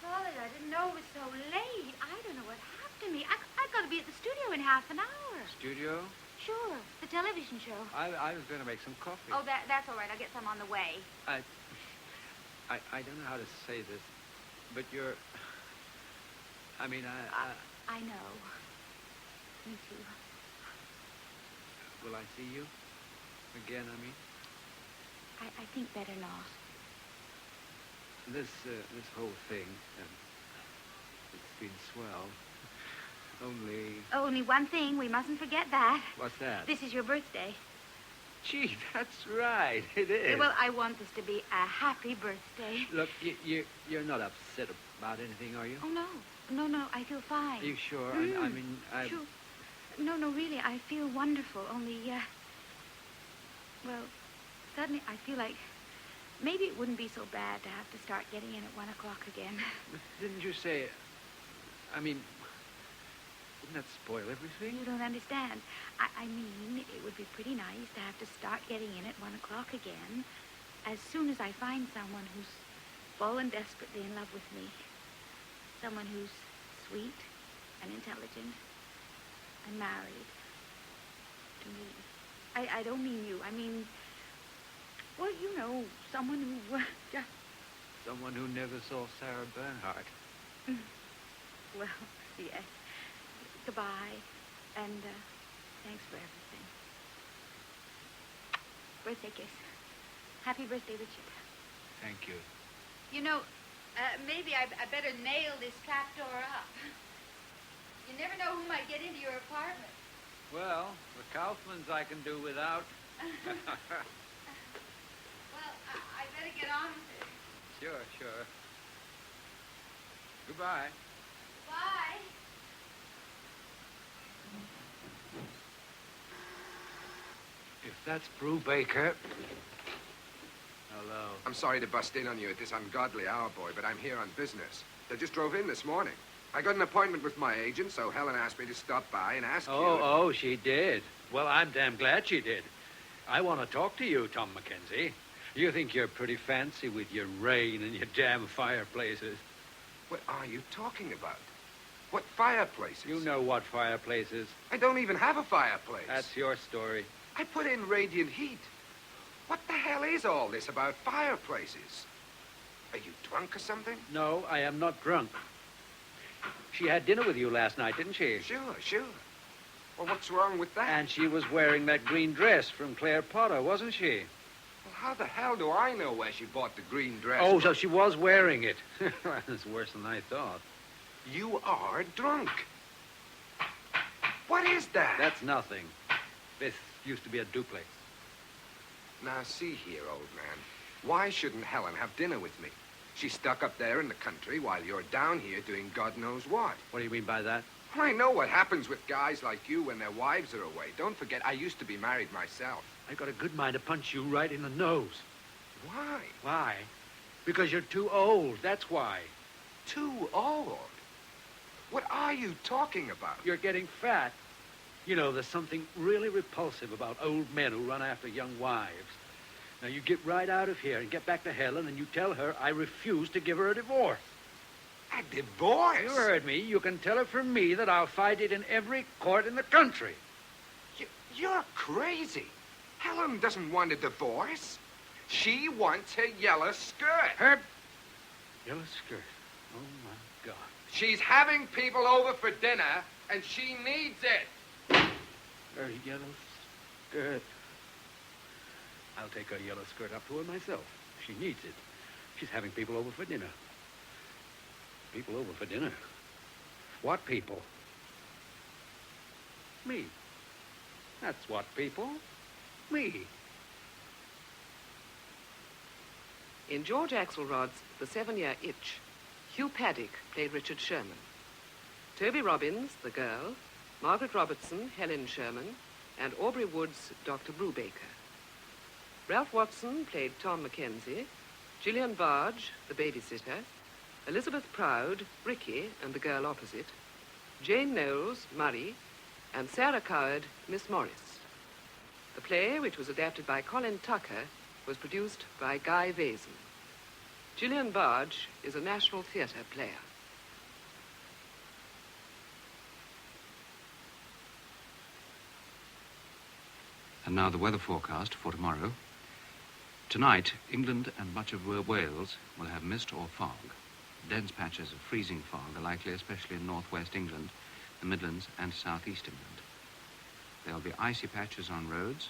Speaker 6: Golly, I didn't know it was so late. I don't know what happened to me. I've got to be at the studio in half an hour.
Speaker 3: Studio?
Speaker 6: Sure, the television show.
Speaker 3: I was going to make some coffee.
Speaker 6: Oh, that's all right. I'll get some on the way.
Speaker 3: I don't know how to say this, but you're... I mean,
Speaker 6: I know. Me too.
Speaker 3: Will I see you again, I mean?
Speaker 6: I think better not.
Speaker 3: This whole thing, it's been swell.
Speaker 6: Only one thing. We mustn't forget that.
Speaker 3: What's that?
Speaker 6: This is your birthday.
Speaker 3: Gee, that's right. It is.
Speaker 6: Well, I want this to be a happy birthday.
Speaker 3: Look, you're not upset about anything, are you?
Speaker 6: Oh, no. No, I feel fine.
Speaker 3: Are you sure? I mean,
Speaker 6: Sure. No, really, I feel wonderful. Only, well, suddenly I feel like maybe it wouldn't be so bad to have to start getting in at 1 o'clock again.
Speaker 3: Didn't you say... I mean, wouldn't that spoil everything?
Speaker 6: You don't understand. I mean, it would be pretty nice to have to start getting in at 1 o'clock again as soon as I find someone who's fallen desperately in love with me. Someone who's sweet and intelligent and married to me. I don't mean you. I mean, well, you know, someone who just...
Speaker 3: Someone who never saw Sarah Bernhardt.
Speaker 6: Well, yes. Goodbye. And thanks for everything. Birthday kiss. Happy birthday, Richard.
Speaker 3: Thank you.
Speaker 6: You know, maybe I better nail this trapdoor up. You never know who might get into your apartment.
Speaker 3: Well, the Kaufmans I can do without.
Speaker 6: Well, I better get on with it.
Speaker 3: Sure. Goodbye.
Speaker 6: Bye.
Speaker 3: If that's Brew Baker... Hello.
Speaker 10: I'm sorry to bust in on you at this ungodly hour, boy, but I'm here on business. They just drove in this morning. I got an appointment with my agent, so Helen asked me to stop by and ask you...
Speaker 3: Oh, she did. Well, I'm damn glad she did. I want to talk to you, Tom Mackenzie. You think you're pretty fancy with your rain and your damn fireplaces.
Speaker 10: What are you talking about? What fireplaces?
Speaker 3: You know what fireplaces.
Speaker 10: I don't even have a fireplace.
Speaker 3: That's your story.
Speaker 10: I put in radiant heat. What the hell is all this about fireplaces? Are you drunk or something?
Speaker 3: No, I am not drunk. She had dinner with you last night, didn't she?
Speaker 10: Sure. Well, what's wrong with that?
Speaker 3: And she was wearing that green dress from Claire Potter, wasn't she?
Speaker 10: Well, how the hell do I know where she bought the green dress?
Speaker 3: Oh, so she was wearing it. That's worse than I thought.
Speaker 10: You are drunk. What is that?
Speaker 3: That's nothing. This used to be a duplex.
Speaker 10: Now, see here, old man. Why shouldn't Helen have dinner with me? She's stuck up there in the country while you're down here doing God knows what.
Speaker 3: What do you mean by that?
Speaker 10: Well, I know what happens with guys like you when their wives are away. Don't forget, I used to be married myself.
Speaker 3: I've got a good mind to punch you right in the nose.
Speaker 10: Why?
Speaker 3: Why? Because you're too old, that's why.
Speaker 10: Too old? What are you talking about?
Speaker 3: You're getting fat. You know, there's something really repulsive about old men who run after young wives. Now, you get right out of here and get back to Helen, and you tell her I refuse to give her a divorce.
Speaker 10: A divorce?
Speaker 3: You heard me. You can tell her from me that I'll fight it in every court in the country.
Speaker 10: You're crazy. Helen doesn't want a divorce. She wants her yellow skirt.
Speaker 3: Her yellow skirt. Oh, my God.
Speaker 10: She's having people over for dinner, and she needs it.
Speaker 3: Her yellow skirt. I'll take her yellow skirt up to her myself. She needs it. She's having people over for dinner. People over for dinner? What people? Me. That's what people. Me.
Speaker 2: In George Axelrod's The 7-Year Itch, Hugh Paddock played Richard Sherman. Toby Robbins, the girl, Margaret Robertson, Helen Sherman, and Aubrey Woods, Dr. Brubaker. Ralph Watson played Tom Mackenzie, Gillian Barge, the babysitter, Elizabeth Proud, Ricky, and the girl opposite, Jane Knowles, Murray, and Sarah Coward, Miss Morris. The play, which was adapted by Colin Tucker, was produced by Guy Vason. Gillian Barge is a National Theatre player.
Speaker 1: And now the weather forecast for tomorrow. Tonight, England and much of Wales will have mist or fog. Dense patches of freezing fog are likely, especially in northwest England, the Midlands, and southeast England. There will be icy patches on roads.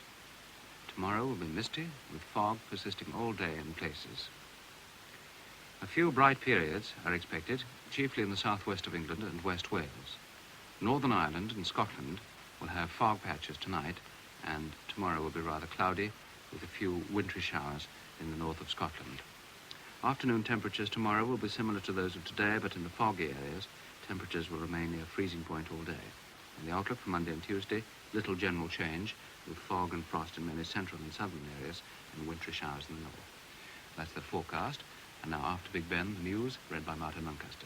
Speaker 1: Tomorrow will be misty, with fog persisting all day in places. A few bright periods are expected, chiefly in the southwest of England and West Wales. Northern Ireland and Scotland will have fog patches tonight, and tomorrow will be rather cloudy, with a few wintry showers in the north of Scotland. Afternoon temperatures tomorrow will be similar to those of today, but in the foggy areas, temperatures will remain near freezing point all day. In the outlook for Monday and Tuesday, little general change, with fog and frost in many central and southern areas, and wintry showers in the north. That's the forecast. And now, after Big Ben, the news, read by Martin Lancaster.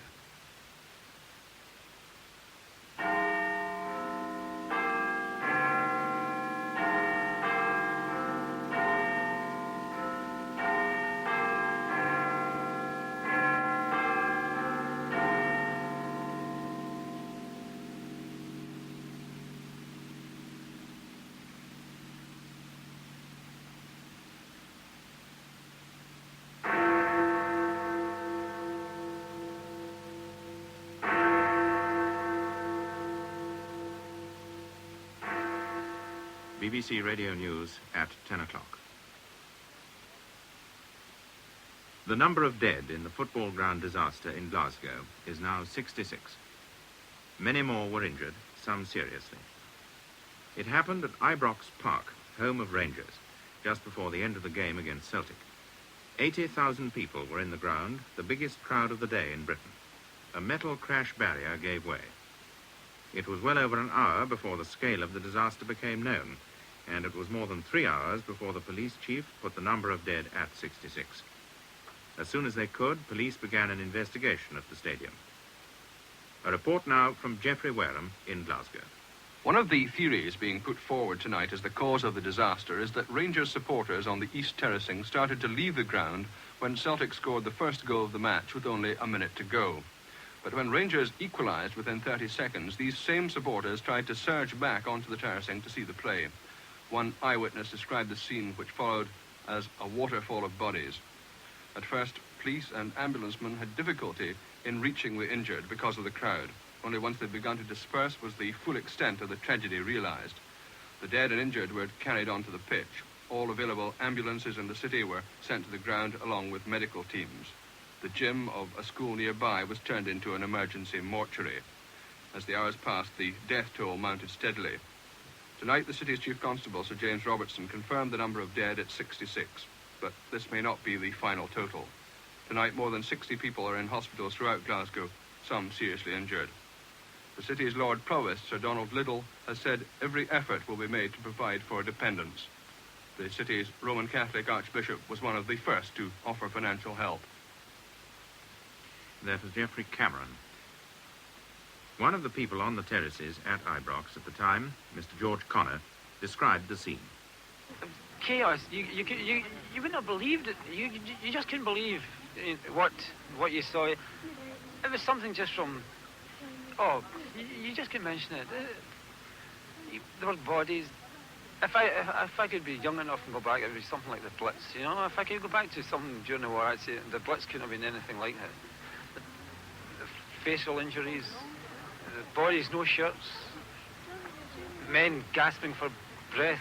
Speaker 1: BBC Radio News at 10 o'clock. The number of dead in the football ground disaster in Glasgow is now 66. Many more were injured, some seriously. It happened at Ibrox Park, home of Rangers, just before the end of the game against Celtic. 80,000 people were in the ground, the biggest crowd of the day in Britain. A metal crash barrier gave way. It was well over an hour before the scale of the disaster became known, and it was more than 3 hours before the police chief put the number of dead at 66. As soon as they could, police began an investigation at the stadium. A report now from Geoffrey Wareham in Glasgow.
Speaker 11: One of the theories being put forward tonight as the cause of the disaster is that Rangers supporters on the East Terracing started to leave the ground when Celtic scored the first goal of the match with only a minute to go. But when Rangers equalised within 30 seconds, these same supporters tried to surge back onto the terracing to see the play. One eyewitness described the scene, which followed, as a waterfall of bodies. At first, police and ambulancemen had difficulty in reaching the injured because of the crowd. Only once they'd begun to disperse was the full extent of the tragedy realised. The dead and injured were carried onto the pitch. All available ambulances in the city were sent to the ground along with medical teams. The gym of a school nearby was turned into an emergency mortuary. As the hours passed, the death toll mounted steadily. Tonight, the city's chief constable, Sir James Robertson, confirmed the number of dead at 66. But this may not be the final total. Tonight, more than 60 people are in hospitals throughout Glasgow, some seriously injured. The city's Lord Provost, Sir Donald Liddell, has said every effort will be made to provide for dependents. The city's Roman Catholic Archbishop was one of the first to offer financial help.
Speaker 12: That was Geoffrey Cameron. One of the people on the terraces at Ibrox at the time, Mr. George Connor, described the scene.
Speaker 3: Chaos. You wouldn't have believed it. You just couldn't believe what you saw. It was something just from... Oh, you just couldn't mention it. There were bodies. If I could be young enough and go back, it would be something like the Blitz. You know, if I could go back to something during the war, I'd say the Blitz couldn't have been anything like that. The facial injuries, the bodies, no shirts, men gasping for breath,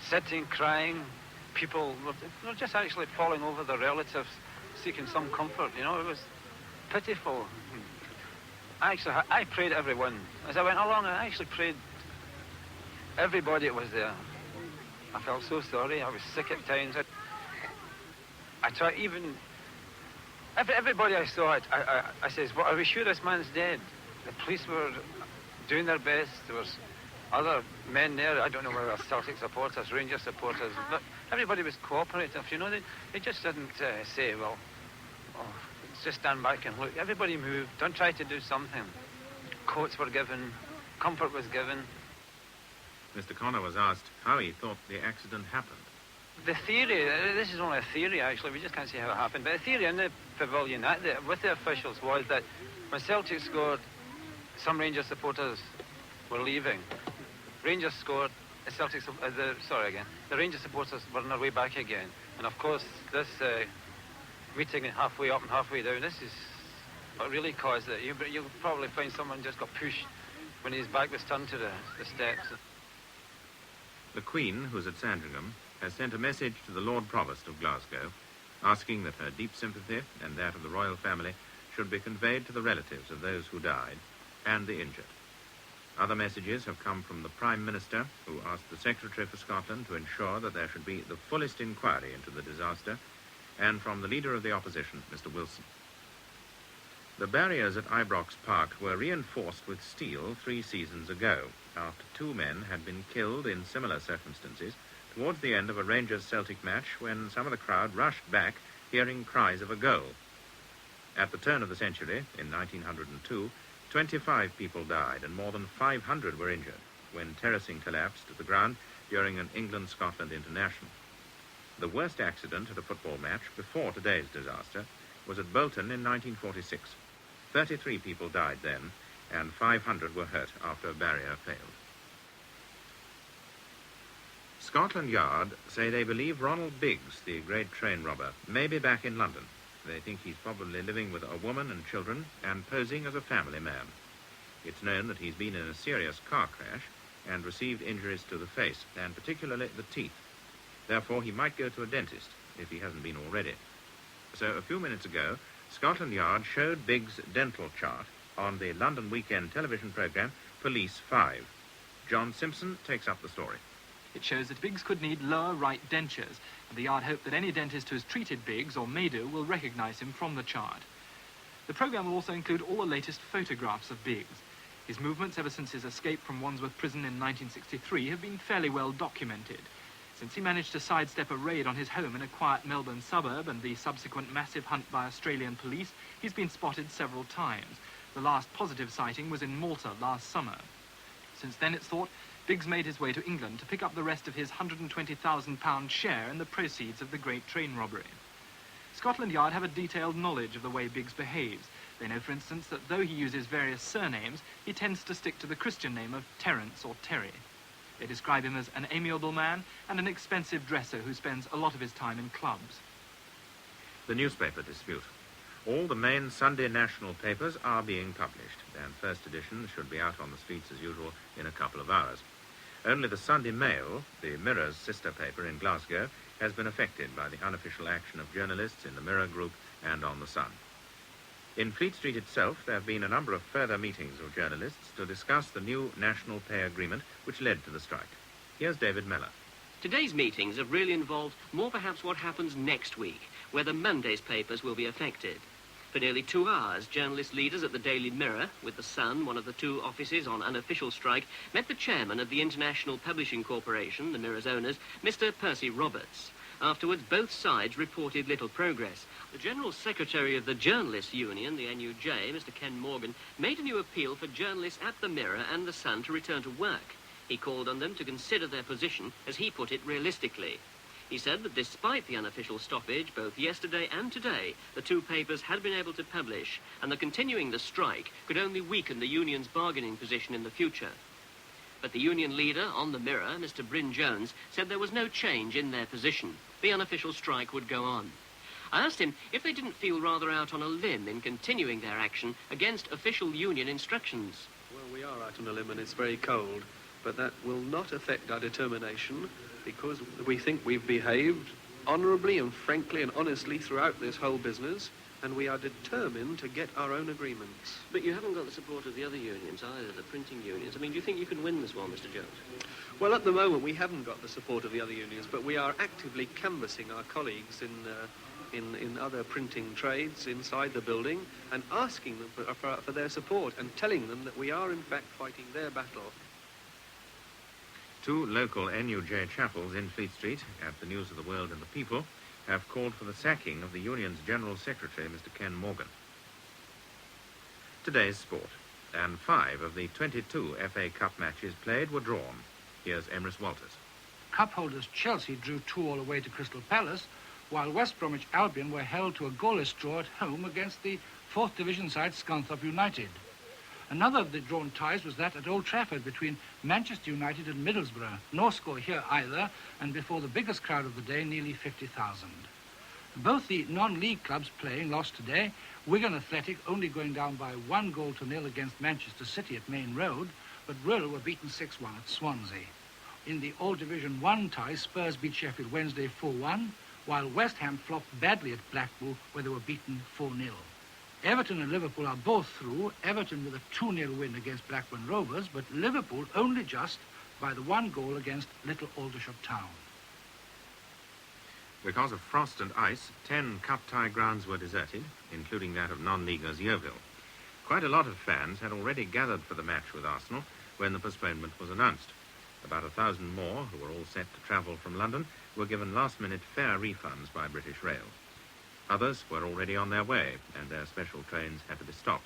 Speaker 3: sitting, crying, people were just actually falling over their relatives, seeking some comfort. You know, it was pitiful. I prayed everyone. As I went along, I actually prayed everybody that was there. I felt so sorry. I was sick at times. I tried even... Everybody I saw, I says, well, are we sure this man's dead? The police were doing their best. There was other men there. I don't know whether they were Celtic supporters, Rangers supporters, but everybody was cooperative. You know, they just didn't say, well, just stand back and look. Everybody moved. Don't try to do something. Coats were given. Comfort was given.
Speaker 12: Mr. Connor was asked how he thought the accident happened.
Speaker 3: The theory, this is only a theory actually, we just can't see how it happened, but the theory in the pavilion with the officials was that when Celtic scored, some Rangers supporters were leaving. Rangers scored, the Rangers supporters were on their way back again. And of course, this meeting halfway up and halfway down, this is what really caused it. You'll probably find someone just got pushed when his back was turned to the steps.
Speaker 12: The Queen, who's at Sandringham, has sent a message to the Lord Provost of Glasgow, asking that her deep sympathy and that of the royal family should be conveyed to the relatives of those who died and the injured. Other messages have come from the Prime Minister, who asked the Secretary for Scotland to ensure that there should be the fullest inquiry into the disaster, and from the Leader of the Opposition, Mr. Wilson. The barriers at Ibrox Park were reinforced with steel 3 seasons ago, after 2 men had been killed in similar circumstances towards the end of a Rangers-Celtic match when some of the crowd rushed back, hearing cries of a goal. At the turn of the century, in 1902, 25 people died and more than 500 were injured when terracing collapsed at the ground during an England-Scotland international. The worst accident at a football match before today's disaster was at Bolton in 1946. 33 people died then, and 500 were hurt after a barrier failed. Scotland Yard say they believe Ronald Biggs, the great train robber, may be back in London. They think he's probably living with a woman and children and posing as a family man. It's known that he's been in a serious car crash and received injuries to the face, and particularly the teeth. Therefore, he might go to a dentist, if he hasn't been already. So, a few minutes ago, Scotland Yard showed Biggs' dental chart on the London weekend television programme Police 5. John Simpson takes up the story.
Speaker 13: It shows that Biggs could need lower right dentures, and the Yard hope that any dentist who has treated Biggs, or may do, will recognise him from the chart. The programme will also include all the latest photographs of Biggs. His movements ever since his escape from Wandsworth Prison in 1963 have been fairly well documented. Since he managed to sidestep a raid on his home in a quiet Melbourne suburb and the subsequent massive hunt by Australian police, he's been spotted several times. The last positive sighting was in Malta last summer. Since then, it's thought, Biggs made his way to England to pick up the rest of his £120,000 share in the proceeds of the great train robbery. Scotland Yard have a detailed knowledge of the way Biggs behaves. They know, for instance, that though he uses various surnames, he tends to stick to the Christian name of Terence or Terry. They describe him as an amiable man and an expensive dresser who spends a lot of his time in clubs.
Speaker 12: The newspaper dispute. All the main Sunday national papers are being published, and first edition should be out on the streets as usual in a couple of hours. Only the Sunday Mail, the Mirror's sister paper in Glasgow, has been affected by the unofficial action of journalists in the Mirror group and on the Sun. In Fleet Street itself, there have been a number of further meetings of journalists to discuss the new national pay agreement which led to the strike. Here's David Mellor.
Speaker 14: Today's meetings have really involved more perhaps what happens next week, whether Monday's papers will be affected. For nearly 2 hours, journalist leaders at the Daily Mirror, with the Sun, one of the 2 offices on unofficial strike, met the chairman of the International Publishing Corporation, the Mirror's owners, Mr. Percy Roberts. Afterwards, both sides reported little progress. The General Secretary of the Journalists' Union, the NUJ, Mr. Ken Morgan, made a new appeal for journalists at the Mirror and the Sun to return to work. He called on them to consider their position, as he put it, realistically. He said that despite the unofficial stoppage, both yesterday and today, the 2 papers had been able to publish, and that continuing the strike could only weaken the union's bargaining position in the future. But the union leader on the Mirror, Mr. Bryn Jones, said there was no change in their position. The unofficial strike would go on. I asked him if they didn't feel rather out on a limb in continuing their action against official union instructions.
Speaker 15: Well, we are out on a limb and it's very cold, but that will not affect our determination because we think we've behaved honourably and frankly and honestly throughout this whole business, and we are determined to get our own agreements.
Speaker 14: But you haven't got the support of the other unions either, the printing unions. I mean, do you think you can win this one, Mr. Jones?
Speaker 15: Well, at the moment we haven't got the support of the other unions, but we are actively canvassing our colleagues in other printing trades inside the building and asking them for their support and telling them that we are in fact fighting their battle.
Speaker 12: 2 local NUJ chapels in Fleet Street, at the News of the World and the People, have called for the sacking of the union's General Secretary, Mr. Ken Morgan. Today's sport, and 5 of the 22 FA Cup matches played were drawn. Here's Emrys Walters.
Speaker 16: Cup holders Chelsea drew 2-2 away to Crystal Palace, while West Bromwich Albion were held to a goalless draw at home against the 4th Division side Scunthorpe United. Another of the drawn ties was that at Old Trafford between Manchester United and Middlesbrough. No score here either, and before the biggest crowd of the day, nearly 50,000. Both the non-league clubs playing lost today. Wigan Athletic only going down by 1-0 against Manchester City at Main Road, but Rill were beaten 6-1 at Swansea. In the Old Division 1 tie, Spurs beat Sheffield Wednesday 4-1, while West Ham flopped badly at Blackpool, where they were beaten 4-0. Everton and Liverpool are both through, Everton with a 2-0 win against Blackburn Rovers, but Liverpool only just by the 1 goal against Little Aldershot Town.
Speaker 12: Because of frost and ice, 10 cup tie grounds were deserted, including that of non-leaguers Yeovil. Quite a lot of fans had already gathered for the match with Arsenal when the postponement was announced. About 1,000 more, who were all set to travel from London, were given last-minute fare refunds by British Rail. Others were already on their way, and their special trains had to be stopped.